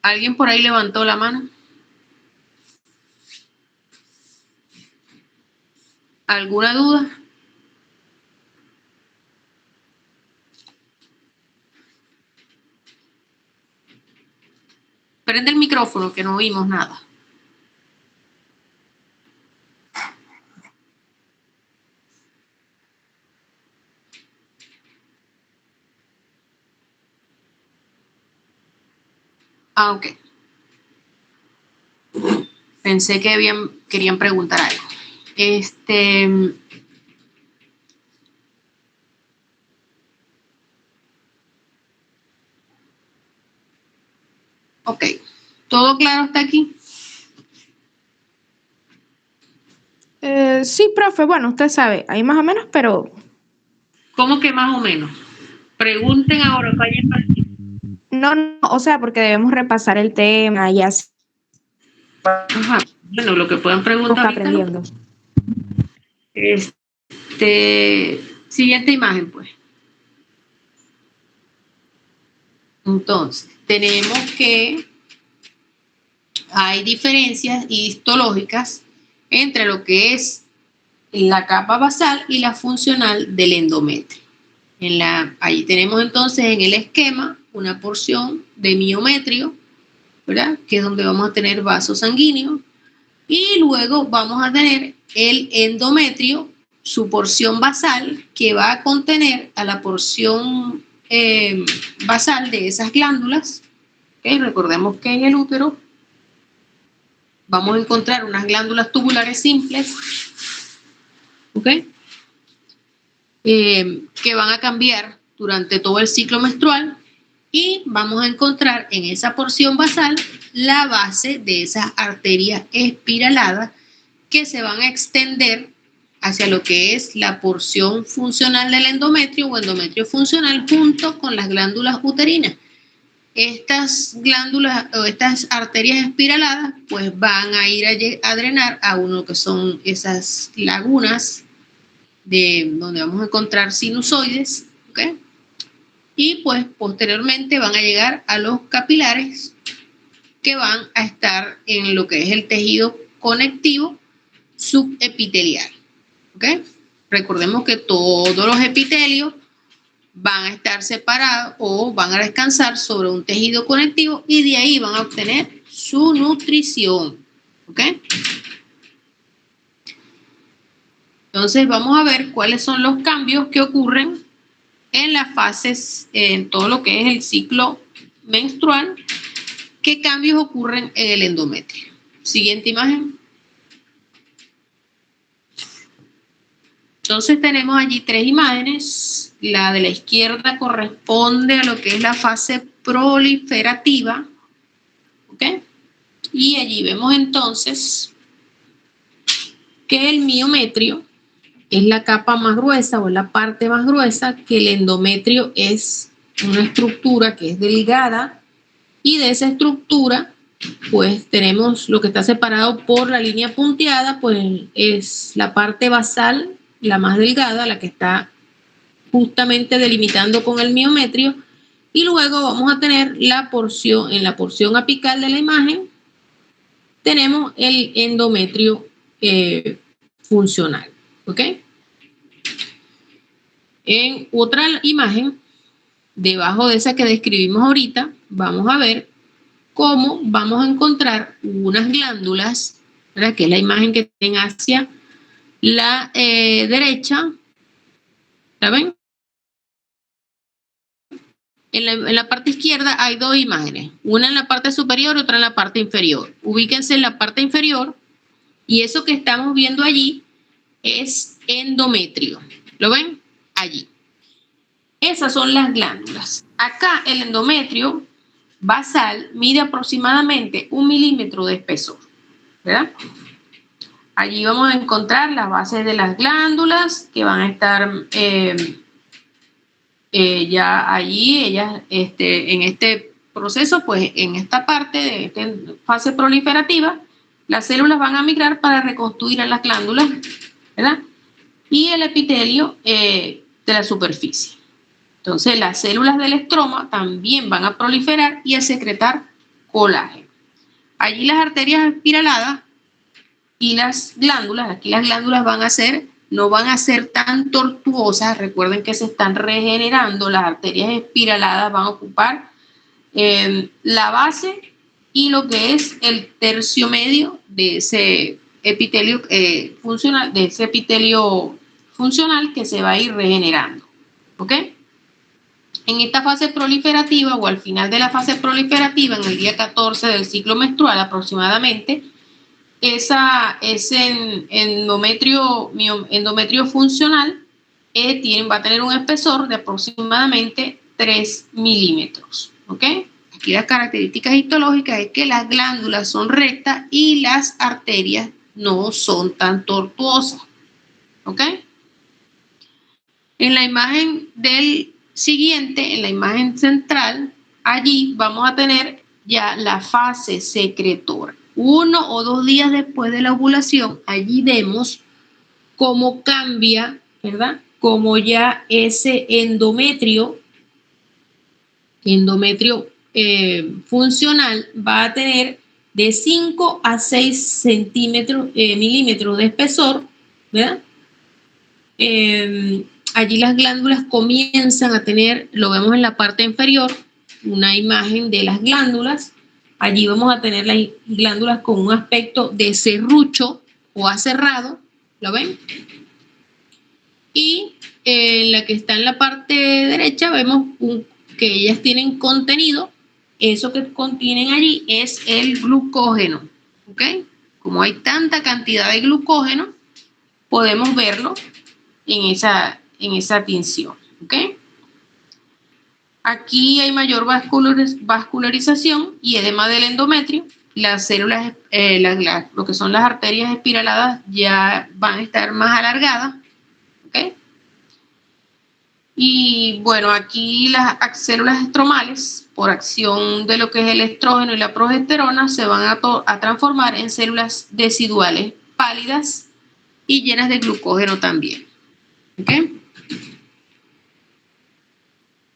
¿Alguien por ahí levantó la mano? ¿Alguna duda? Prende el micrófono que no oímos nada. Ah, ok. Pensé que querían preguntar algo. Ok. ¿Todo claro hasta aquí?
Sí, profe, bueno, usted sabe, ahí más o menos, pero...
¿Cómo que más o menos? Pregunten ahora, vayan para aquí.
No, o sea, porque debemos repasar el tema y así.
Ajá. Bueno, lo que puedan preguntar ahorita.
Aprendiendo.
Siguiente imagen, pues. Entonces, tenemos que hay diferencias histológicas entre lo que es la capa basal y la funcional del endometrio. Ahí tenemos entonces en el esquema una porción de miometrio, ¿verdad? Que es donde vamos a tener vasos sanguíneos. Y luego vamos a tener el endometrio, su porción basal, que va a contener a la porción basal de esas glándulas. ¿Okay? Recordemos que en el útero vamos a encontrar unas glándulas tubulares simples, ¿ok? Que van a cambiar durante todo el ciclo menstrual y vamos a encontrar en esa porción basal la base de esas arterias espiraladas que se van a extender hacia lo que es la porción funcional del endometrio o endometrio funcional junto con las glándulas uterinas. Estas glándulas o estas arterias espiraladas pues van a ir a drenar a uno que son esas lagunas de donde vamos a encontrar sinusoides, ¿ok? Y pues posteriormente van a llegar a los capilares que van a estar en lo que es el tejido conectivo subepitelial, ¿ok? Recordemos que todos los epitelios van a estar separados o van a descansar sobre un tejido conectivo y de ahí van a obtener su nutrición, ¿ok? Entonces vamos a ver cuáles son los cambios que ocurren en las fases, en todo lo que es el ciclo menstrual, qué cambios ocurren en el endometrio. Siguiente imagen. Entonces tenemos allí tres imágenes. La de la izquierda corresponde a lo que es la fase proliferativa, ¿ok? Y allí vemos entonces que el miometrio es la capa más gruesa o la parte más gruesa, que el endometrio es una estructura que es delgada y de esa estructura pues tenemos lo que está separado por la línea punteada, pues es la parte basal, la más delgada, la que está justamente delimitando con el miometrio, y luego vamos a tener la porción, en la porción apical de la imagen tenemos el endometrio funcional, ¿ok? En otra imagen, debajo de esa que describimos ahorita, vamos a ver cómo vamos a encontrar unas glándulas, ¿verdad? Que es la imagen que tienen hacia la derecha, ¿la ven? En la parte izquierda hay dos imágenes, una en la parte superior y otra en la parte inferior. Ubíquense en la parte inferior y eso que estamos viendo allí es endometrio. ¿Lo ven? Allí. Esas son las glándulas. Acá el endometrio basal mide aproximadamente 1 milímetro de espesor, ¿verdad? Allí vamos a encontrar las bases de las glándulas que van a estar ya allí, ellas en este proceso, pues en esta parte de esta fase proliferativa, las células van a migrar para reconstruir a las glándulas, ¿verdad? Y el epitelio de la superficie. Entonces, las células del estroma también van a proliferar y a secretar colágeno. Allí las arterias espiraladas y las glándulas, aquí las glándulas no van a ser tan tortuosas. Recuerden que se están regenerando. Las arterias espiraladas van a ocupar la base y lo que es el tercio medio de ese epitelio funcional, que se va a ir regenerando, ¿ok? En esta fase proliferativa o al final de la fase proliferativa, en el día 14 del ciclo menstrual aproximadamente, ese endometrio funcional va a tener un espesor de aproximadamente 3 milímetros, ¿ok? Aquí las características histológicas es que las glándulas son rectas y las arterias no son tan tortuosas, ¿ok? En la imagen del siguiente, en la imagen central, allí vamos a tener ya la fase secretora. 1 o 2 días después de la ovulación, allí vemos cómo cambia, ¿verdad? Cómo ya ese endometrio endometrio funcional va a tener de 5 a 6 milímetros de espesor, ¿verdad? Allí las glándulas comienzan a tener, lo vemos en la parte inferior, una imagen de las glándulas. Allí vamos a tener las glándulas con un aspecto de serrucho o aserrado, ¿lo ven? Y la que está en la parte derecha vemos que ellas tienen contenido. Eso que contienen allí es el glucógeno, ¿ok? Como hay tanta cantidad de glucógeno, podemos verlo en esa tinción, ¿ok? Aquí hay mayor vascularización y edema del endometrio. Las células, lo que son las arterias espiraladas ya van a estar más alargadas, ¿ok? Y bueno, aquí las células estromales, por acción de lo que es el estrógeno y la progesterona, se van a transformar en células deciduales pálidas y llenas de glucógeno también, ¿ok?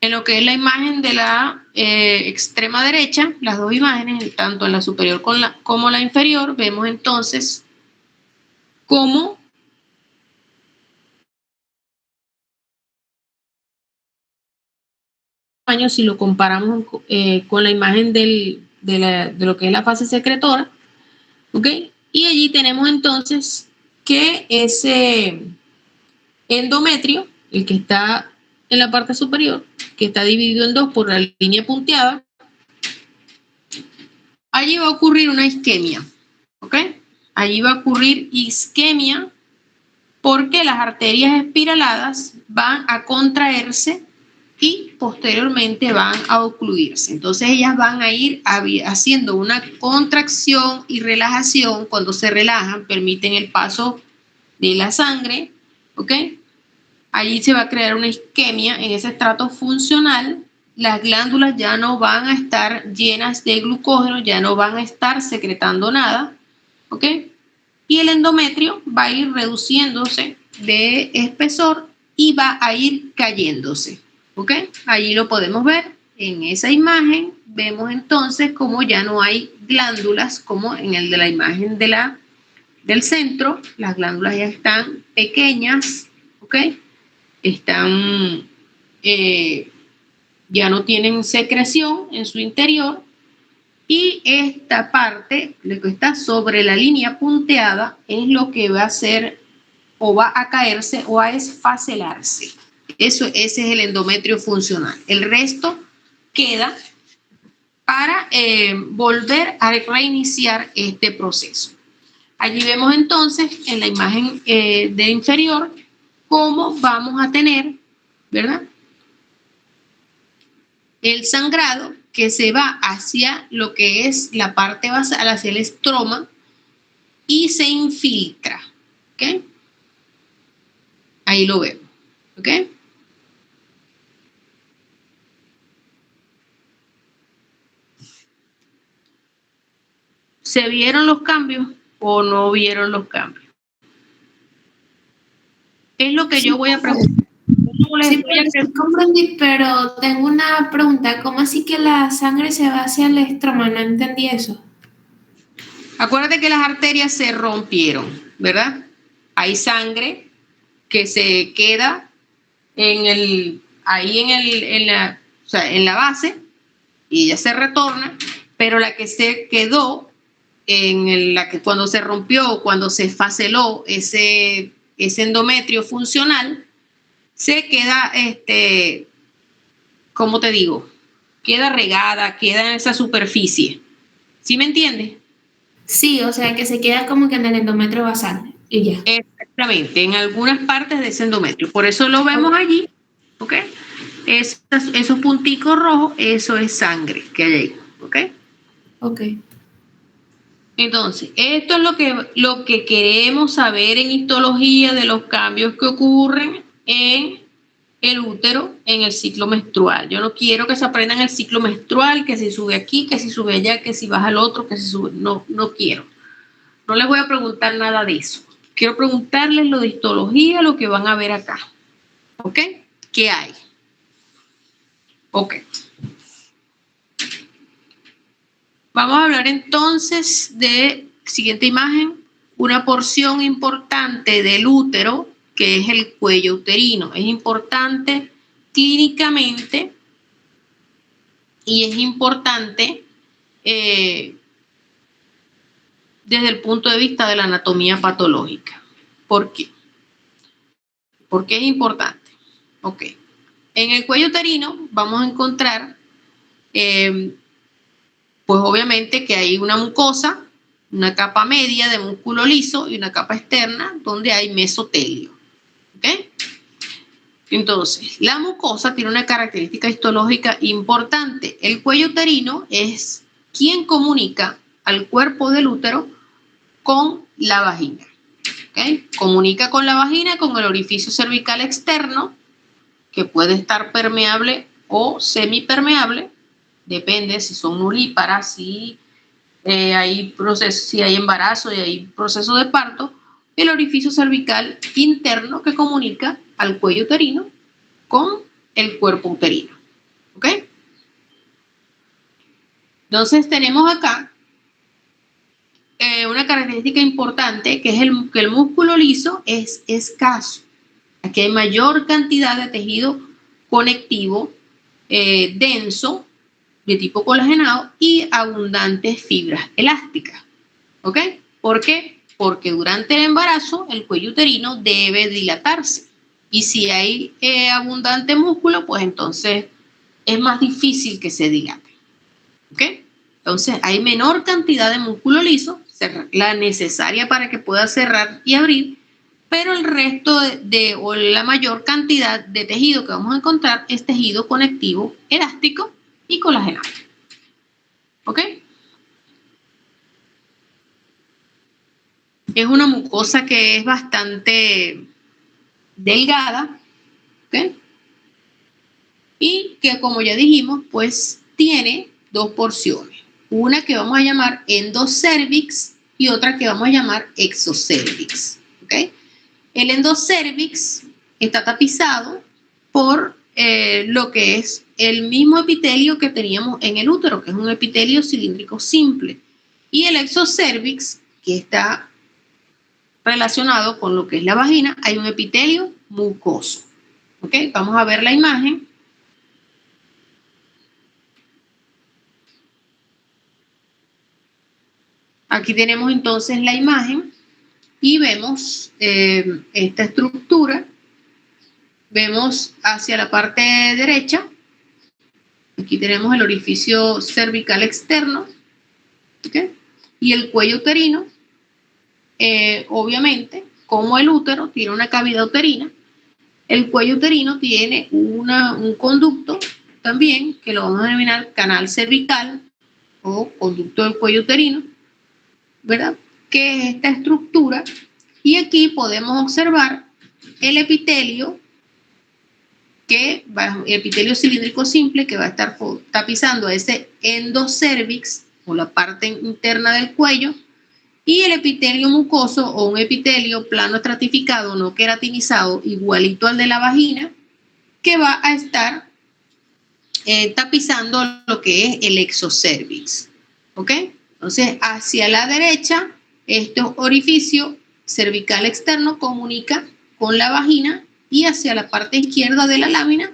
En lo que es la imagen de la extrema derecha, las dos imágenes, tanto en la superior como la inferior, vemos entonces cómo si lo comparamos con la imagen de lo que es la fase secretora, ¿ok? Y allí tenemos entonces que ese endometrio, el que está en la parte superior, que está dividido en dos por la línea punteada, allí va a ocurrir una isquemia, ¿ok? Allí va a ocurrir isquemia porque las arterias espiraladas van a contraerse y posteriormente van a ocluirse. Entonces ellas van a ir haciendo una contracción y relajación. Cuando se relajan, permiten el paso de la sangre, ¿ok? Allí se va a crear una isquemia en ese estrato funcional. Las glándulas ya no van a estar llenas de glucógeno, ya no van a estar secretando nada, ¿ok? Y el endometrio va a ir reduciéndose de espesor y va a ir cayéndose, ¿ok? Allí lo podemos ver en esa imagen. Vemos entonces como ya no hay glándulas como en el de la imagen del centro. Las glándulas ya están pequeñas, ¿ok? Están, ya no tienen secreción en su interior. Y esta parte, lo que está sobre la línea punteada, es lo que va a hacer o va a caerse o a esfacelarse. Ese es el endometrio funcional. El resto queda para volver a reiniciar este proceso. Allí vemos entonces en la imagen de inferior cómo vamos a tener, ¿verdad?, el sangrado que se va hacia lo que es la parte basal, hacia el estroma, y se infiltra, ¿ok? Ahí lo vemos, ¿ok? ¿Se vieron los cambios o no vieron los cambios? Es lo que yo voy a preguntar.
Sí, comprendí, pero tengo una pregunta. ¿Cómo así que la sangre se va hacia el estroma? No entendí eso.
Acuérdate que las arterias se rompieron, ¿verdad? Hay sangre que se queda en la base y ya se retorna, pero la que se quedó cuando se rompió, cuando se esfaceló ese endometrio funcional, se queda, ¿cómo te digo? Queda regada, queda en esa superficie. ¿Sí me entiendes?
Sí, o sea que se queda como que en el endometrio basal y ya.
Exactamente, en algunas partes de ese endometrio. Por eso lo vemos allí, ¿ok? Esos punticos rojos, eso es sangre que hay ahí, ¿ok?
Ok.
Entonces, esto es lo que queremos saber en histología de los cambios que ocurren en el útero en el ciclo menstrual. Yo no quiero que se aprendan el ciclo menstrual, que si sube aquí, que si sube allá, que si baja al otro, que si sube. No quiero. No les voy a preguntar nada de eso. Quiero preguntarles lo de histología, lo que van a ver acá. ¿Ok? ¿Qué hay? Ok. Vamos a hablar entonces de, siguiente imagen, una porción importante del útero, que es el cuello uterino. Es importante clínicamente y es importante desde el punto de vista de la anatomía patológica. ¿Por qué? ¿Por qué es importante? Ok. En el cuello uterino vamos a encontrar, pues obviamente que hay una mucosa, una capa media de músculo liso y una capa externa donde hay mesotelio. ¿Ok? Entonces, la mucosa tiene una característica histológica importante. El cuello uterino es quien comunica al cuerpo del útero con la vagina. ¿Okay? Comunica con la vagina con el orificio cervical externo, que puede estar permeable o semipermeable, depende si son nulíparas, si hay embarazo y hay proceso de parto. El orificio cervical interno que comunica al cuello uterino con el cuerpo uterino. ¿Ok? Entonces tenemos acá una característica importante, que es que el músculo liso es escaso. Aquí hay mayor cantidad de tejido conectivo denso, de tipo colagenado y abundantes fibras elásticas. ¿Ok? ¿Por qué? Porque durante el embarazo el cuello uterino debe dilatarse. Y si hay abundante músculo, pues entonces es más difícil que se dilate. ¿Ok? Entonces hay menor cantidad de músculo liso, la necesaria para que pueda cerrar y abrir, pero el resto o la mayor cantidad de tejido que vamos a encontrar es tejido conectivo elástico y colagenado. ¿Ok? Es una mucosa que es bastante delgada, ¿ok? Y que, como ya dijimos, pues tiene dos porciones. Una que vamos a llamar endocervix y otra que vamos a llamar exocervix, ¿ok? El endocervix está tapizado por lo que es el mismo epitelio que teníamos en el útero, que es un epitelio cilíndrico simple. Y el exocervix, que está relacionado con lo que es la vagina, hay un epitelio mucoso. ¿Ok? Vamos a ver la imagen. Aquí tenemos entonces la imagen y vemos esta estructura. Vemos hacia la parte derecha, aquí tenemos el orificio cervical externo, ¿okay? Y el cuello uterino. Obviamente, como el útero tiene una cavidad uterina, el cuello uterino tiene un conducto también, que lo vamos a denominar canal cervical o conducto del cuello uterino, ¿verdad? Que es esta estructura. Y aquí podemos observar el epitelio, epitelio cilíndrico simple, que va a estar tapizando a ese endocervix o la parte interna del cuello, y el epitelio mucoso o un epitelio plano estratificado no queratinizado igualito al de la vagina, que va a estar tapizando lo que es el exocervix. ¿Ok? Entonces, hacia la derecha, este orificio cervical externo comunica con la vagina, y hacia la parte izquierda de la lámina,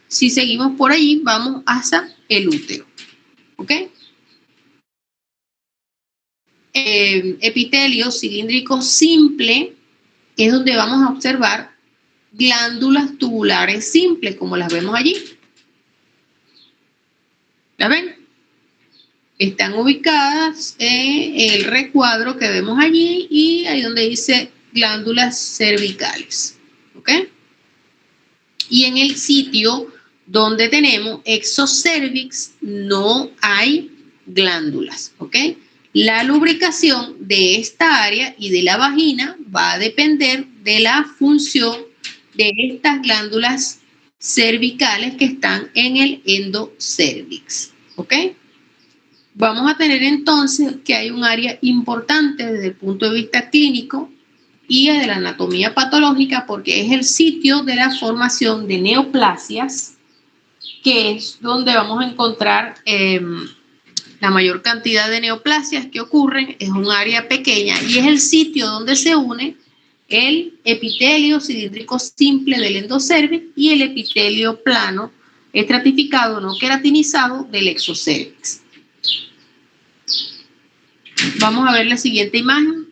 si seguimos por allí, vamos hacia el útero. ¿Ok? Epitelio cilíndrico simple es donde vamos a observar glándulas tubulares simples, como las vemos allí. ¿La ven? Están ubicadas en el recuadro que vemos allí y ahí donde dice glándulas cervicales. ¿Ok? Y en el sitio donde tenemos exocervix no hay glándulas. ¿Ok? La lubricación de esta área y de la vagina va a depender de la función de estas glándulas cervicales que están en el endocervix. ¿Ok? Vamos a tener entonces que hay un área importante desde el punto de vista clínico y de la anatomía patológica, porque es el sitio de la formación de neoplasias, que es donde vamos a encontrar la mayor cantidad de neoplasias que ocurren es un área pequeña y es el sitio donde se une el epitelio cilíndrico simple del endocérvix y el epitelio plano estratificado no queratinizado del exocérvix. Vamos a ver la siguiente imagen.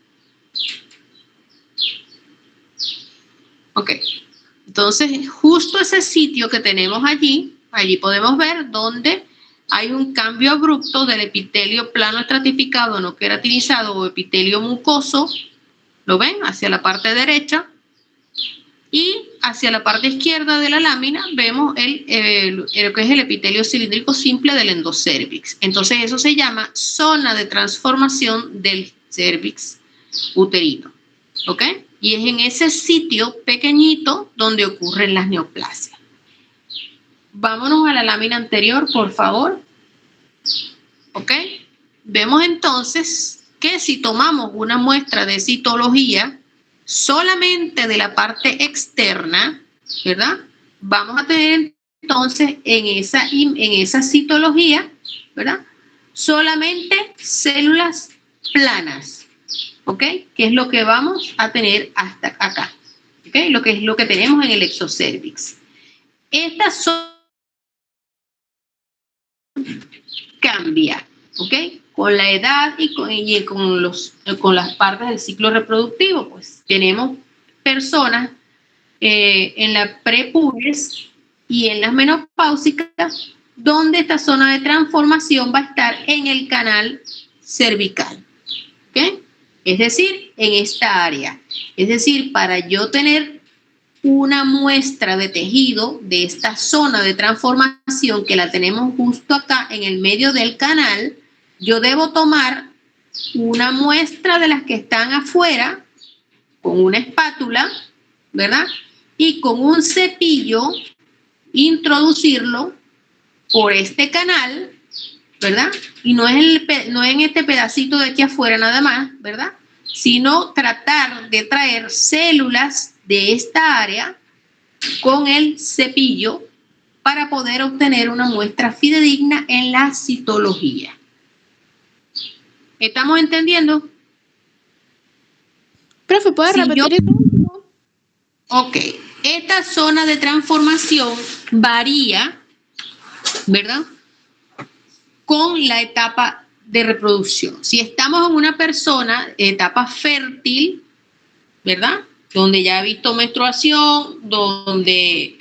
Ok, entonces justo ese sitio que tenemos allí podemos ver donde hay un cambio abrupto del epitelio plano estratificado no queratinizado o epitelio mucoso, ¿lo ven? Hacia la parte derecha, y hacia la parte izquierda de la lámina vemos lo que es el epitelio cilíndrico simple del endocérvix. Entonces eso se llama zona de transformación del cérvix uterino, ¿ok? Y es en ese sitio pequeñito donde ocurren las neoplasias. Vámonos a la lámina anterior, por favor. ¿Ok? Vemos entonces que si tomamos una muestra de citología solamente de la parte externa, ¿verdad? Vamos a tener entonces en esa citología, ¿verdad? Solamente células planas, ¿ok? Que es lo que vamos a tener hasta acá, ¿ok? Lo que tenemos en el exocérvix. Estas son cambia, ¿ok? Con la edad y con las partes del ciclo reproductivo, pues tenemos personas en la prepubres y en las menopáusicas donde esta zona de transformación va a estar en el canal cervical, ¿ok? Es decir, en esta área. Es decir, para yo tener una muestra de tejido de esta zona de transformación que la tenemos justo acá en el medio del canal, yo debo tomar una muestra de las que están afuera con una espátula, ¿verdad? Y con un cepillo introducirlo por este canal, ¿verdad? Y no en este pedacito de aquí afuera nada más, ¿verdad? Sino tratar de traer células de esta área con el cepillo para poder obtener una muestra fidedigna en la citología. ¿Estamos entendiendo?
Profe, ¿puede repetir eso?
Ok, esta zona de transformación varía, ¿verdad? Con la etapa de reproducción. Si estamos en una persona, etapa fértil, ¿verdad? Donde ya ha visto menstruación, donde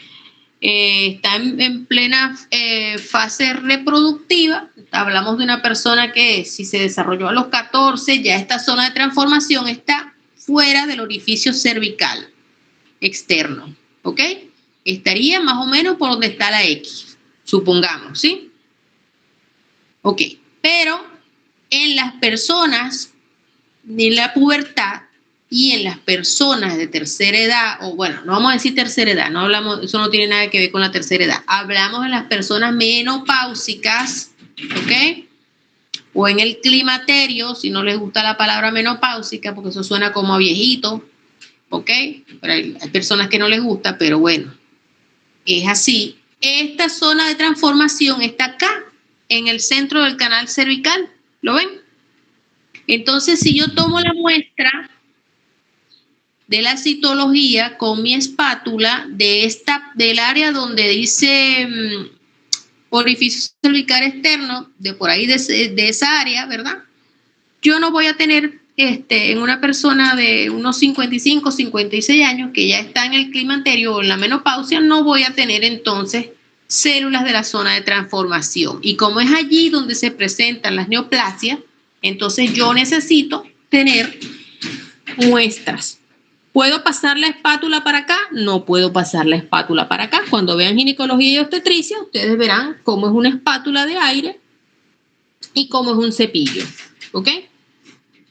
está en plena fase reproductiva, hablamos de una persona que si se desarrolló a los 14, ya esta zona de transformación está fuera del orificio cervical externo, ¿ok? Estaría más o menos por donde está la X, supongamos, ¿sí? Ok, pero en las personas de la pubertad y en las personas de tercera edad, o bueno, no vamos a decir tercera edad, no hablamos, eso no tiene nada que ver con la tercera edad, hablamos de las personas menopáusicas, ¿ok? O en el climaterio, si no les gusta la palabra menopáusica, porque eso suena como a viejito, ¿ok? Pero hay personas que no les gusta, pero bueno, es así. Esta zona de transformación está acá, en el centro del canal cervical, ¿lo ven? Entonces, si yo tomo la muestra de la citología con mi espátula del área donde dice orificio cervical externo, de por ahí de esa área, ¿verdad? Yo no voy a tener en una persona de unos 55, 56 años que ya está en el climaterio o en la menopausia, no voy a tener entonces células de la zona de transformación. Y como es allí donde se presentan las neoplasias, entonces yo necesito tener muestras. ¿Puedo pasar la espátula para acá? No puedo pasar la espátula para acá. Cuando vean ginecología y obstetricia, ustedes verán cómo es una espátula de aire y cómo es un cepillo, ¿ok?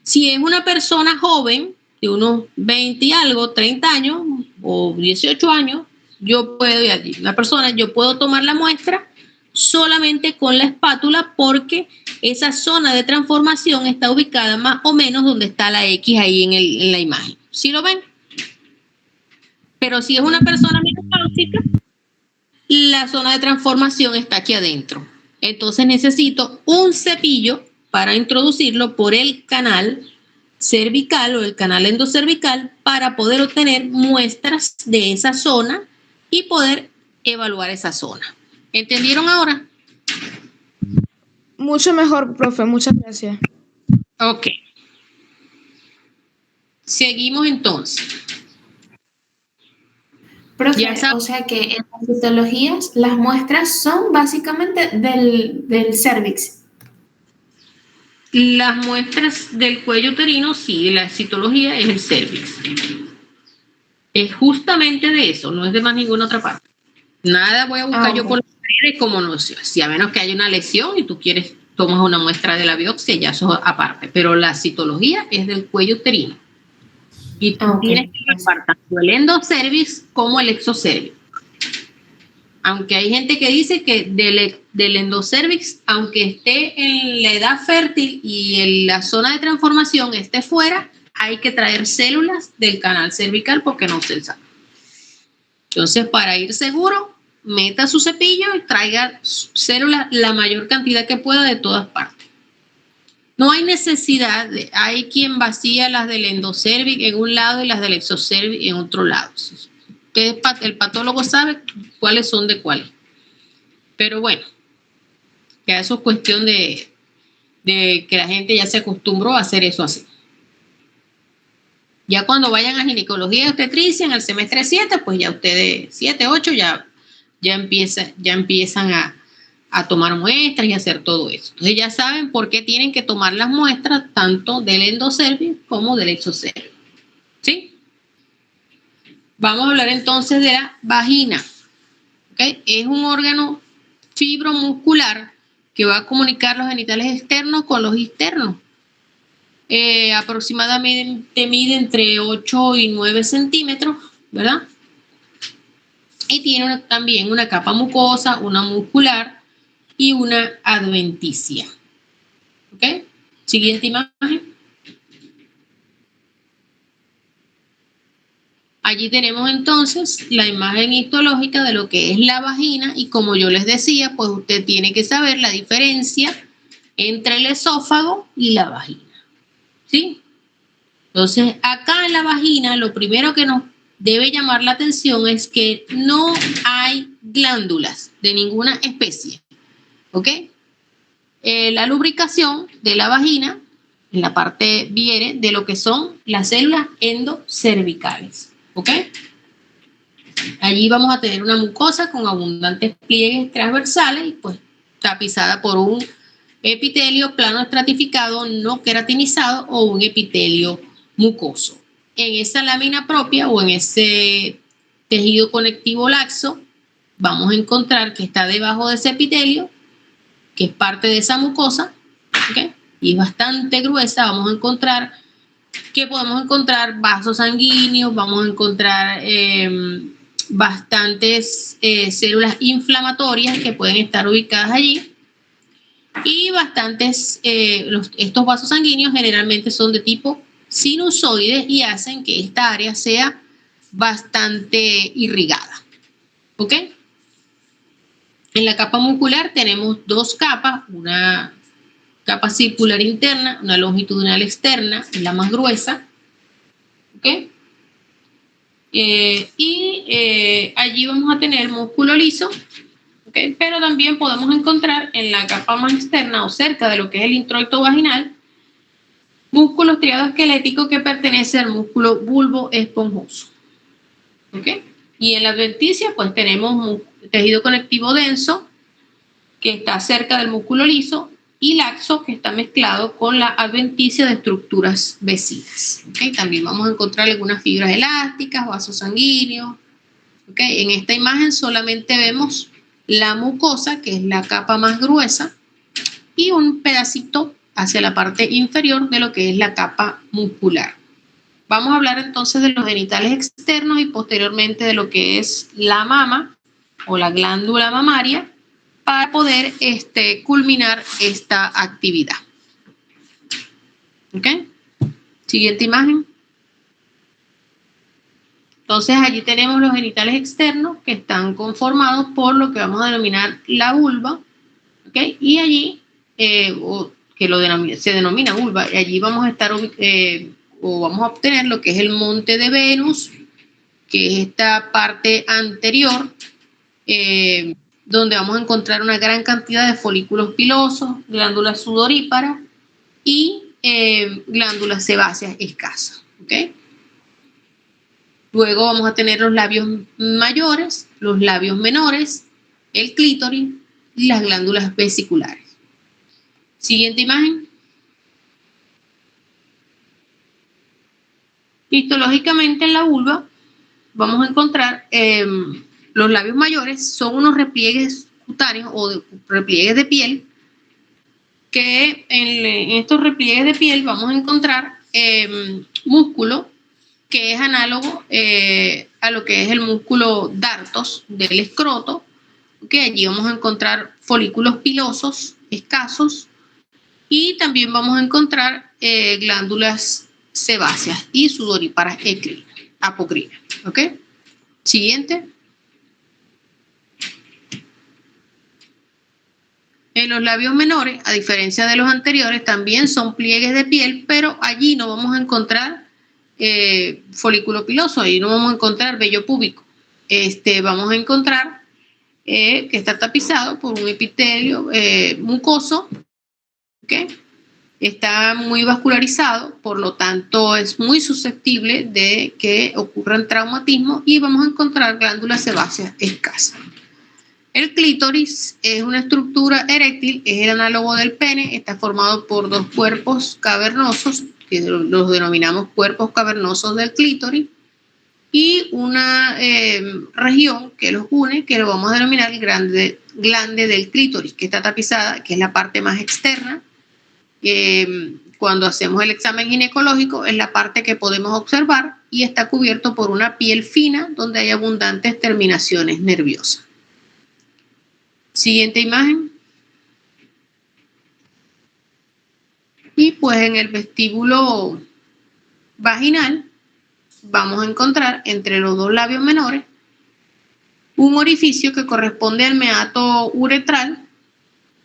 Si es una persona joven, de unos 20 y algo, 30 años o 18 años, yo puedo tomar la muestra solamente con la espátula porque esa zona de transformación está ubicada más o menos donde está la X ahí en la imagen. ¿Sí lo ven? Pero si es una persona menopáusica, la zona de transformación está aquí adentro. Entonces necesito un cepillo para introducirlo por el canal cervical o el canal endocervical para poder obtener muestras de esa zona y poder evaluar esa zona. ¿Entendieron ahora?
Mucho mejor, profe, muchas gracias.
Ok. Seguimos entonces.
Profe, o sea que en las citologías las muestras son básicamente del cervix.
Las muestras del cuello uterino, sí, la citología es el cervix. Es justamente de eso, no es de más ninguna otra parte. Nada voy a buscar yo por las paredes como no sé, si a menos que haya una lesión y tú quieres, tomas una muestra de la biopsia, ya eso aparte. Pero la citología es del cuello uterino. Y tú tienes que apartar tanto el endocervix como el exocervix. Aunque hay gente que dice que del endocervix, aunque esté en la edad fértil y en la zona de transformación esté fuera, hay que traer células del canal cervical porque no se sabe. Entonces, para ir seguro, meta su cepillo y traiga células la mayor cantidad que pueda de todas partes. No hay necesidad, hay quien vacía las del endocervix en un lado y las del exocervix en otro lado. El patólogo sabe cuáles son de cuáles. Pero bueno, ya eso es cuestión de que la gente ya se acostumbró a hacer eso así. Ya cuando vayan a ginecología y obstetricia en el semestre 7, pues ya ustedes, 7, 8, ya empiezan a tomar muestras y hacer todo eso. Entonces ya saben por qué tienen que tomar las muestras tanto del endocervix como del exocervix. ¿Sí? Vamos a hablar entonces de la vagina. ¿Okay? Es un órgano fibromuscular que va a comunicar los genitales externos con los internos. Aproximadamente mide entre 8 y 9 centímetros, ¿verdad? Y tiene también una capa mucosa, una muscular y una adventicia. ¿Ok? Siguiente imagen. Allí tenemos entonces la imagen histológica de lo que es la vagina y como yo les decía, pues usted tiene que saber la diferencia entre el esófago y la vagina. ¿Sí? Entonces, acá en la vagina, lo primero que nos debe llamar la atención es que no hay glándulas de ninguna especie. ¿Ok? La lubricación de la vagina, en la parte viene de lo que son las células endocervicales. ¿Ok? Allí vamos a tener una mucosa con abundantes pliegues transversales y pues tapizada por un epitelio plano estratificado no queratinizado o un epitelio mucoso. En esa lámina propia o en ese tejido conectivo laxo vamos a encontrar que está debajo de ese epitelio, que es parte de esa mucosa, ¿okay? Y es bastante gruesa. Vamos a encontrar que podemos encontrar vasos sanguíneos, vamos a encontrar bastantes células inflamatorias que pueden estar ubicadas allí y bastantes, estos vasos sanguíneos generalmente son de tipo sinusoide y hacen que esta área sea bastante irrigada. ¿Ok? En la capa muscular tenemos dos capas, una capa circular interna, una longitudinal externa, la más gruesa. ¿Ok? Allí vamos a tener músculo liso, ¿okay? Pero también podemos encontrar en la capa más externa o cerca de lo que es el introito vaginal, músculo estriado esquelético que pertenece al músculo bulbo esponjoso. ¿Okay? Y en la adventicia, pues tenemos tejido conectivo denso, que está cerca del músculo liso, y laxo, que está mezclado con la adventicia de estructuras vecinas. ¿Okay? También vamos a encontrar algunas fibras elásticas, vasos sanguíneos. ¿Okay? En esta imagen solamente vemos la mucosa, que es la capa más gruesa, y un pedacito hacia la parte inferior de lo que es la capa muscular. Vamos a hablar entonces de los genitales externos y posteriormente de lo que es la mama o la glándula mamaria para poder culminar esta actividad. ¿Ok? Siguiente imagen. Entonces allí tenemos los genitales externos que están conformados por lo que vamos a denominar la vulva, ¿ok? Y allí, se denomina vulva, y allí vamos a estar, o vamos a obtener lo que es el monte de Venus, que es esta parte anterior, donde vamos a encontrar una gran cantidad de folículos pilosos, glándulas sudoríparas y glándulas sebáceas escasas. Luego vamos a tener los labios mayores, los labios menores, el clítoris y las glándulas vesiculares. Siguiente imagen. Histológicamente en la vulva vamos a encontrar los labios mayores, son unos repliegues cutáneos o repliegues de piel, que en estos repliegues de piel vamos a encontrar músculo que es análogo a lo que es el músculo dartos del escroto, que allí vamos a encontrar folículos pilosos escasos y también vamos a encontrar glándulas sebáceas y sudoríparas apocrinas. Siguiente. En los labios menores, a diferencia de los anteriores, también son pliegues de piel, pero allí no vamos a encontrar folículo piloso, ahí no vamos a encontrar vello púbico. Vamos a encontrar que está tapizado por un epitelio mucoso, está muy vascularizado, por lo tanto es muy susceptible de que ocurran traumatismos y vamos a encontrar glándulas sebáceas escasas. El clítoris es una estructura eréctil, es el análogo del pene, está formado por dos cuerpos cavernosos, que los denominamos cuerpos cavernosos del clítoris, y una región que los une, que lo vamos a denominar el glande del clítoris, que está tapizada, que es la parte más externa. Cuando hacemos el examen ginecológico es la parte que podemos observar y está cubierto por una piel fina donde hay abundantes terminaciones nerviosas. Siguiente imagen. Y pues en el vestíbulo vaginal vamos a encontrar entre los dos labios menores un orificio que corresponde al meato uretral,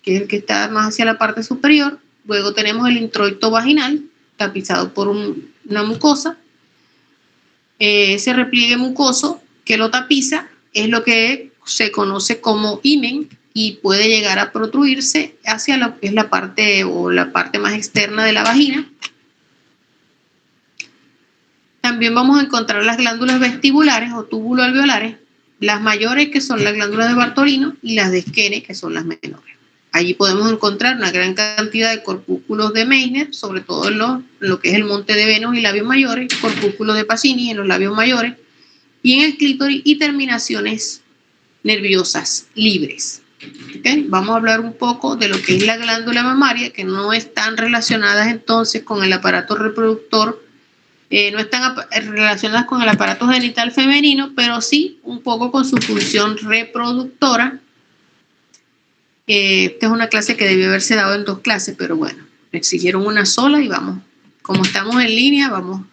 que es el que está más hacia la parte superior. Luego tenemos el introito vaginal, tapizado por una mucosa. Ese repliegue mucoso que lo tapiza es lo que se conoce como himen y puede llegar a protruirse hacia lo que es la parte más externa de la vagina. También vamos a encontrar las glándulas vestibulares o túbulo-alveolares, las mayores, que son las glándulas de Bartolino, y las de Skene, que son las menores. Allí podemos encontrar una gran cantidad de corpúsculos de Meissner, sobre todo en lo que es el monte de Venus y labios mayores, corpúsculos de Pacini en los labios mayores, y en el clítoris, y terminaciones nerviosas libres. Vamos a hablar un poco de lo que es la glándula mamaria, que no están relacionadas entonces con el aparato reproductor, no están relacionadas con el aparato genital femenino, pero sí un poco con su función reproductora. Esta es una clase que debió haberse dado en 2 clases, pero bueno, me exigieron una sola y vamos, como estamos en línea, vamos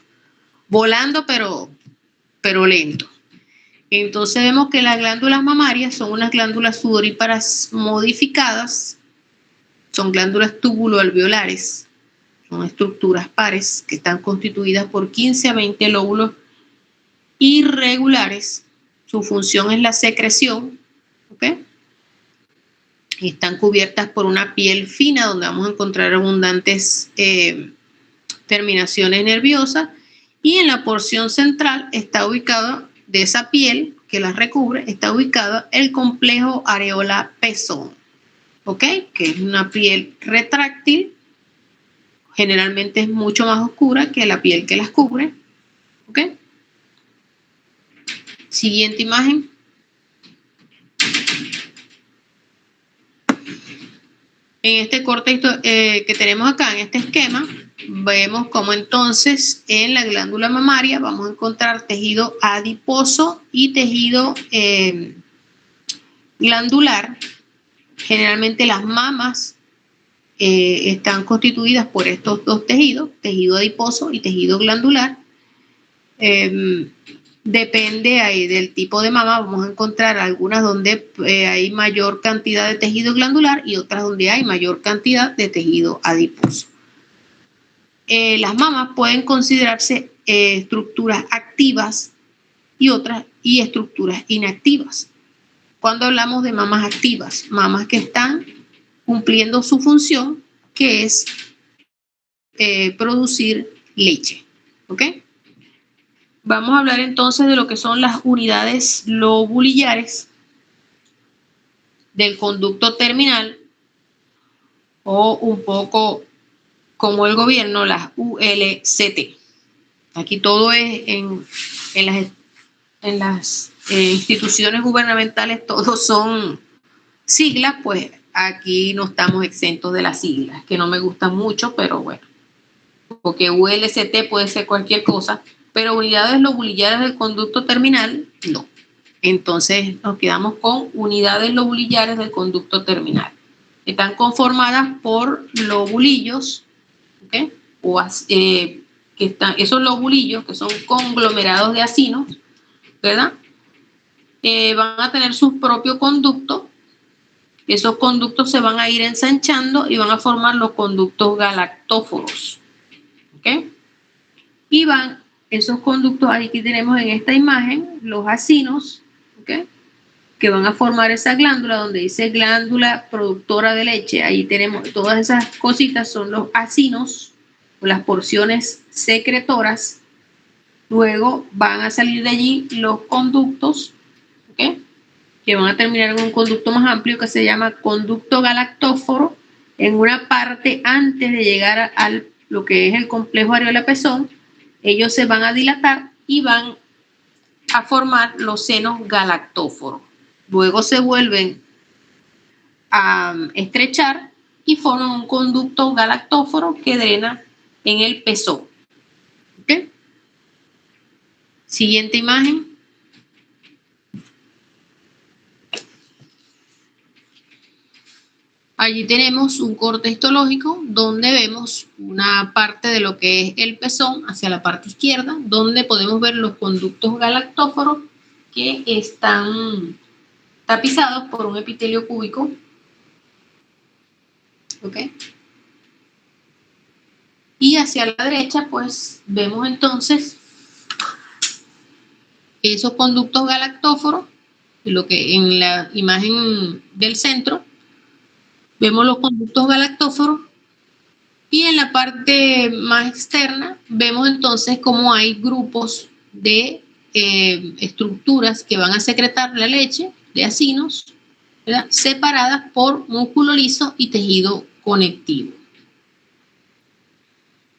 volando, pero lento. Entonces vemos que las glándulas mamarias son unas glándulas sudoríparas modificadas, son glándulas túbulo-alveolares, son estructuras pares que están constituidas por 15 a 20 lóbulos irregulares. Su función es la secreción, Están cubiertas por una piel fina donde vamos a encontrar abundantes terminaciones nerviosas, y en la porción central está ubicado de esa piel que las recubre, está ubicado el complejo areola-pezón, que es una piel retráctil, generalmente es mucho más oscura que la piel que las cubre. Siguiente imagen. En este corte que tenemos acá, en este esquema, vemos cómo entonces en la glándula mamaria vamos a encontrar tejido adiposo y tejido glandular. Generalmente las mamas están constituidas por estos dos tejidos, tejido adiposo y tejido glandular. depende ahí del tipo de mama. Vamos a encontrar algunas donde hay mayor cantidad de tejido glandular y otras donde hay mayor cantidad de tejido adiposo. Las mamas pueden considerarse estructuras activas y otras y estructuras inactivas. Cuando hablamos de mamas activas, mamas que están cumpliendo su función, que es producir leche. ¿Ok? Vamos a hablar entonces de lo que son las unidades lobulillares del conducto terminal, o un poco como el gobierno, las ULCT. Aquí todo es en las instituciones gubernamentales, todos son siglas, pues aquí no estamos exentos de las siglas, que no me gustan mucho, pero bueno, porque ULCT puede ser cualquier cosa, pero unidades lobulillares del conducto terminal, no. Entonces nos quedamos con unidades lobulillares del conducto terminal. Están conformadas por lobulillos, ¿okay? Esos lobulillos, que son conglomerados de acinos, ¿verdad? Van a tener sus propios conductos. Esos conductos se van a ir ensanchando y van a formar los conductos galactóforos. ¿Ok? Y van esos conductos, aquí tenemos en esta imagen los acinos, ¿ok? Que van a formar esa glándula donde dice glándula productora de leche. Ahí tenemos todas esas cositas, son los acinos o las porciones secretoras. Luego van a salir de allí los conductos, ¿ok? Que van a terminar en un conducto más amplio que se llama conducto galactóforo. En una parte antes de llegar a lo que es el complejo areola-pezón, ellos se van a dilatar y van a formar los senos galactóforos. Luego se vuelven a estrechar y forman un conducto galactóforo que drena en el pezón. ¿Okay? Siguiente imagen. Allí tenemos un corte histológico donde vemos una parte de lo que es el pezón hacia la parte izquierda, donde podemos ver los conductos galactóforos que están tapizados por un epitelio cúbico. ¿Ok? Y hacia la derecha, pues, vemos entonces esos conductos galactóforos, lo que en la imagen del centro, vemos los conductos galactóforos y en la parte más externa vemos entonces cómo hay grupos de estructuras que van a secretar la leche de acinos, ¿verdad? Separadas por músculo liso y tejido conectivo.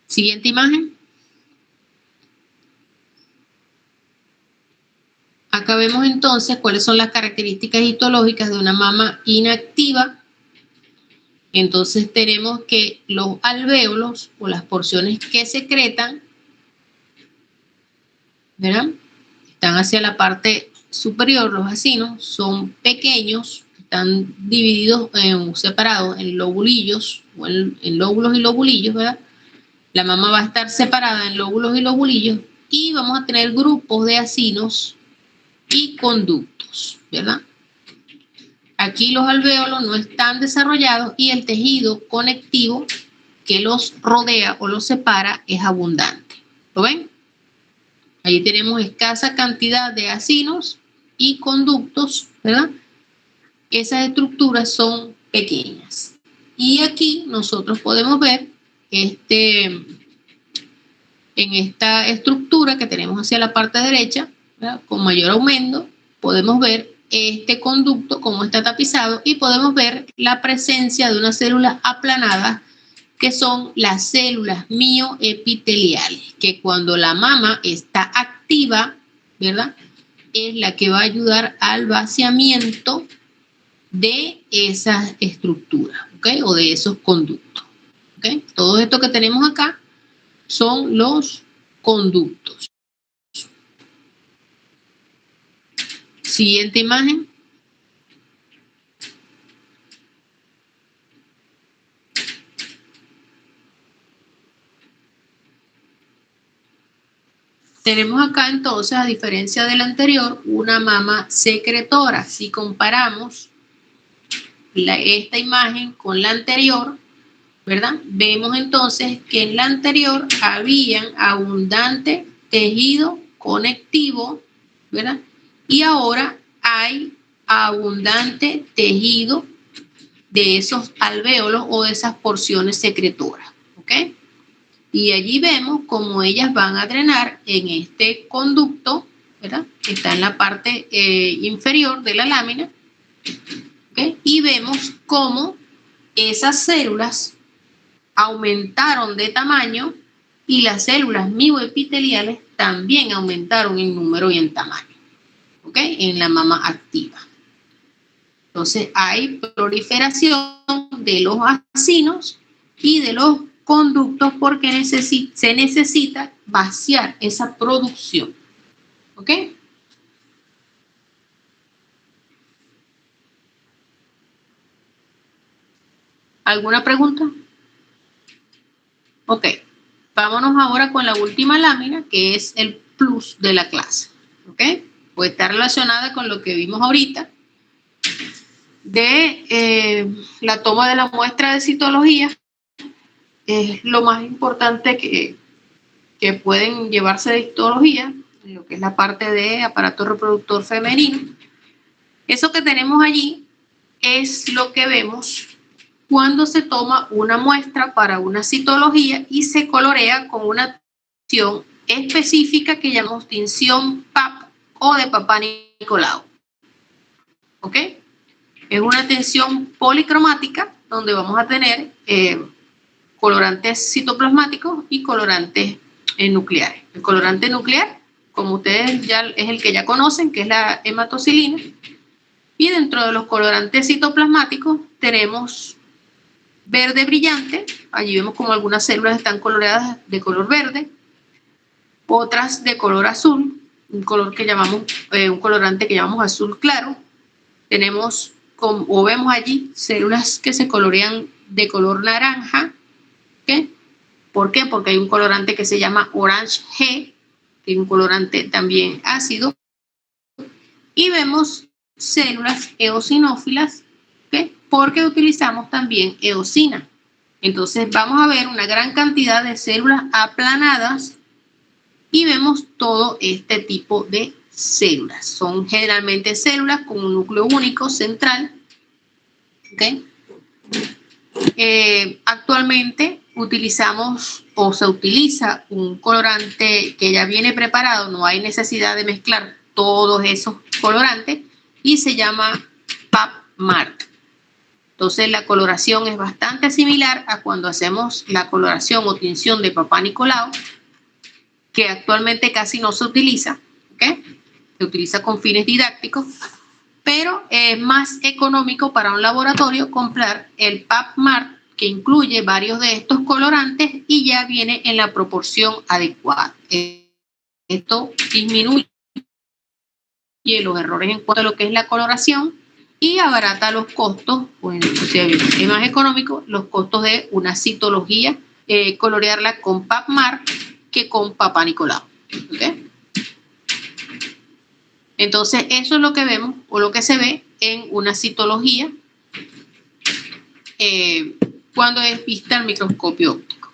Siguiente imagen. Acá vemos entonces cuáles son las características histológicas de una mama inactiva. Entonces tenemos que los alvéolos o las porciones que secretan, ¿verdad? Están hacia la parte superior, los acinos son pequeños, están divididos, separados en lobulillos, o en lóbulos y lobulillos, ¿verdad? La mama va a estar separada en lóbulos y lobulillos y vamos a tener grupos de acinos y conductos, ¿verdad? Aquí los alvéolos no están desarrollados y el tejido conectivo que los rodea o los separa es abundante. ¿Lo ven? Ahí tenemos escasa cantidad de acinos y conductos, ¿verdad? Esas estructuras son pequeñas. Y aquí nosotros podemos ver en esta estructura que tenemos hacia la parte derecha, ¿verdad? Con mayor aumento, podemos ver este conducto cómo está tapizado y podemos ver la presencia de unas células aplanadas que son las células mioepiteliales, que cuando la mama está activa, ¿verdad? Es la que va a ayudar al vaciamiento de esas estructuras, ¿ok? O de esos conductos, ¿ok? Todo esto que tenemos acá son los conductos. Siguiente imagen. tenemos acá entonces, a diferencia del anterior, una mama secretora. Si comparamos esta imagen con la anterior, ¿verdad? Vemos entonces que en la anterior había abundante tejido conectivo, ¿verdad? Y ahora hay abundante tejido de esos alvéolos o de esas porciones secretoras, ¿ok? Y allí vemos cómo ellas van a drenar en este conducto, ¿verdad? Que está en la parte inferior de la lámina, ¿ok? Y vemos cómo esas células aumentaron de tamaño y las células miboepiteliales también aumentaron en número y en tamaño, ¿ok? En la mama activa. Entonces hay proliferación de los acinos y de los conductos porque se necesita vaciar esa producción, ¿ok? ¿Alguna pregunta? Ok, vámonos ahora con la última lámina, que es el plus de la clase, ¿ok? Pues está relacionada con lo que vimos ahorita de la toma de la muestra de citología. Es lo más importante que pueden llevarse de histología, lo que es la parte de aparato reproductor femenino. Eso que tenemos allí es lo que vemos cuando se toma una muestra para una citología y se colorea con una tinción específica que llamamos tinción PAP o de Papá Nicolau. ¿Ok? Es una tinción policromática donde vamos a tener colorantes citoplasmáticos y colorantes nucleares. El colorante nuclear, como ustedes ya es el que ya conocen, que es la hematocilina. Y dentro de los colorantes citoplasmáticos tenemos verde brillante. Allí vemos como algunas células están coloreadas de color verde, otras de color azul, un color que llamamos, un colorante que llamamos azul claro. Tenemos, o vemos allí, células que se colorean de color naranja. ¿Okay? ¿Por qué? Porque hay un colorante que se llama Orange G, que es un colorante también ácido. Y vemos células eosinófilas, ¿okay? Porque utilizamos también eosina. Entonces vamos a ver una gran cantidad de células aplanadas y vemos todo este tipo de células. Son generalmente células con un núcleo único central. ¿Okay? Actualmente utilizamos o se utiliza un colorante que ya viene preparado, no hay necesidad de mezclar todos esos colorantes y se llama PAP-MART. Entonces la coloración es bastante similar a cuando hacemos la coloración o tinción de Papá Nicolau, que actualmente casi no se utiliza, ¿okay? Se utiliza con fines didácticos, pero es más económico para un laboratorio comprar el PAP-MART, que incluye varios de estos colorantes y ya viene en la proporción adecuada. Esto disminuye los errores en cuanto a lo que es la coloración y abarata los costos, bueno, o sea, es más económico los costos de una citología, colorearla con PAP-MART que con Papá Nicolau. ¿Okay? Entonces, eso es lo que vemos o lo que se ve en una citología cuando es vista al microscopio óptico.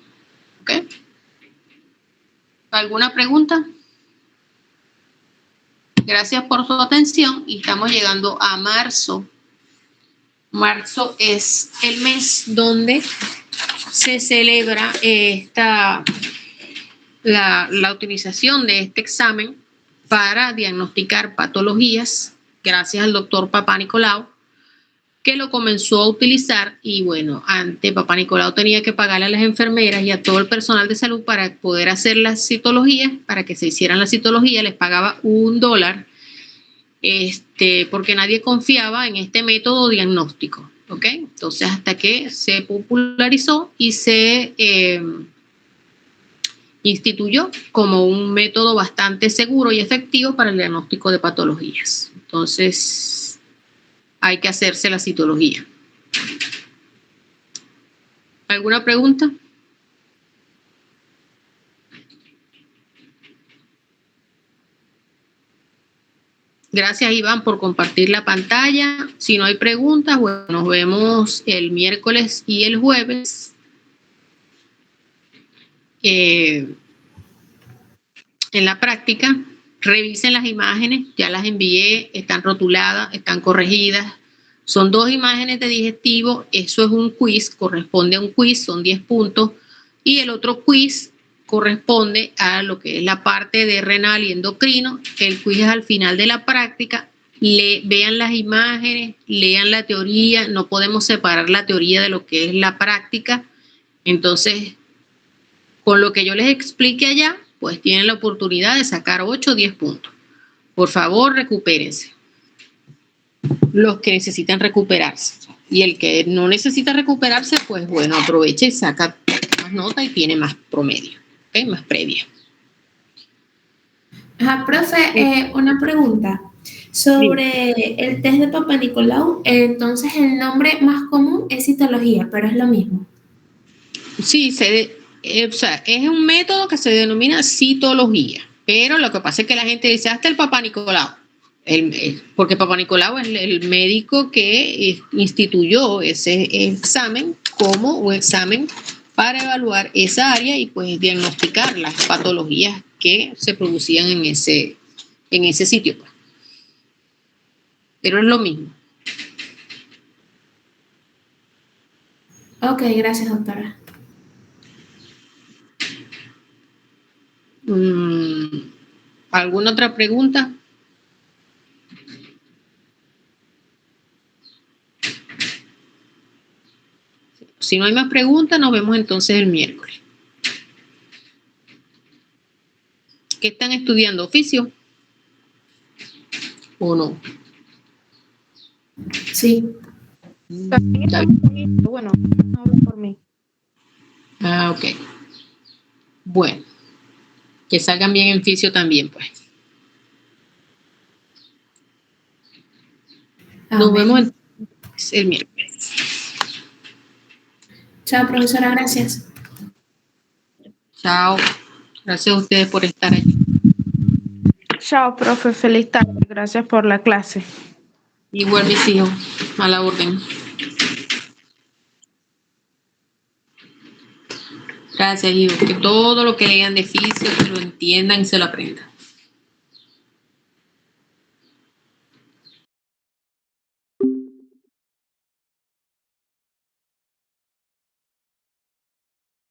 ¿Okay? ¿Alguna pregunta? Gracias por su atención y estamos llegando a marzo. Marzo es el mes donde se celebra la utilización de este examen para diagnosticar patologías, gracias al doctor Papá Nicolau, que lo comenzó a utilizar. Y bueno, antes Papá Nicolau tenía que pagarle a las enfermeras y a todo el personal de salud para poder hacer las citologías, para que se hicieran las citologías, les pagaba $1, porque nadie confiaba en este método diagnóstico, ¿ok? Entonces, hasta que se popularizó y se instituyó como un método bastante seguro y efectivo para el diagnóstico de patologías. Entonces, hay que hacerse la citología. ¿Alguna pregunta? Gracias, Iván, por compartir la pantalla. Si no hay preguntas, bueno, nos vemos el miércoles y el jueves. En la práctica, revisen las imágenes, ya las envié, están rotuladas, están corregidas. Son 2 imágenes de digestivo, eso es un quiz, corresponde a un quiz, son 10 puntos. Y el otro quiz corresponde a lo que es la parte de renal y endocrino. El quiz es al final de la práctica. Vean las imágenes, lean la teoría, no podemos separar la teoría de lo que es la práctica. Entonces, con lo que yo les explique allá, pues tienen la oportunidad de sacar 8 o 10 puntos. Por favor, recupérense. Los que necesitan recuperarse. Y el que no necesita recuperarse, pues bueno, aprovecha y saca más nota y tiene más promedio, ¿okay? Más previa.
Ajá, profe, una pregunta sobre el test de Papa Nicolau. Entonces, el nombre más común es citología, pero es lo mismo.
Sí, o sea, es un método que se denomina citología, pero lo que pasa es que la gente dice hasta el Papa Nicolau, porque Papa Nicolau es el médico que instituyó ese examen como un examen para evaluar esa área y pues diagnosticar las patologías que se producían en ese sitio. Pues. Pero es lo mismo.
Ok, gracias, doctora.
¿Alguna otra pregunta? Si no hay más preguntas, nos vemos entonces el miércoles. ¿Qué están estudiando? ¿Oficio? ¿O no?
Sí.
Bueno, no hablo por mí.
Ah, ok. Bueno. Que salgan bien en fisio también, pues. Nos vemos el miércoles.
Chao, profesora, gracias.
Chao. Gracias a ustedes por estar aquí.
Chao, profe. Feliz tarde. Gracias por la clase.
Igual mis hijos, a la orden. Gracias, hijo. Que todo lo que lean de fisio, que lo entiendan y se lo aprendan.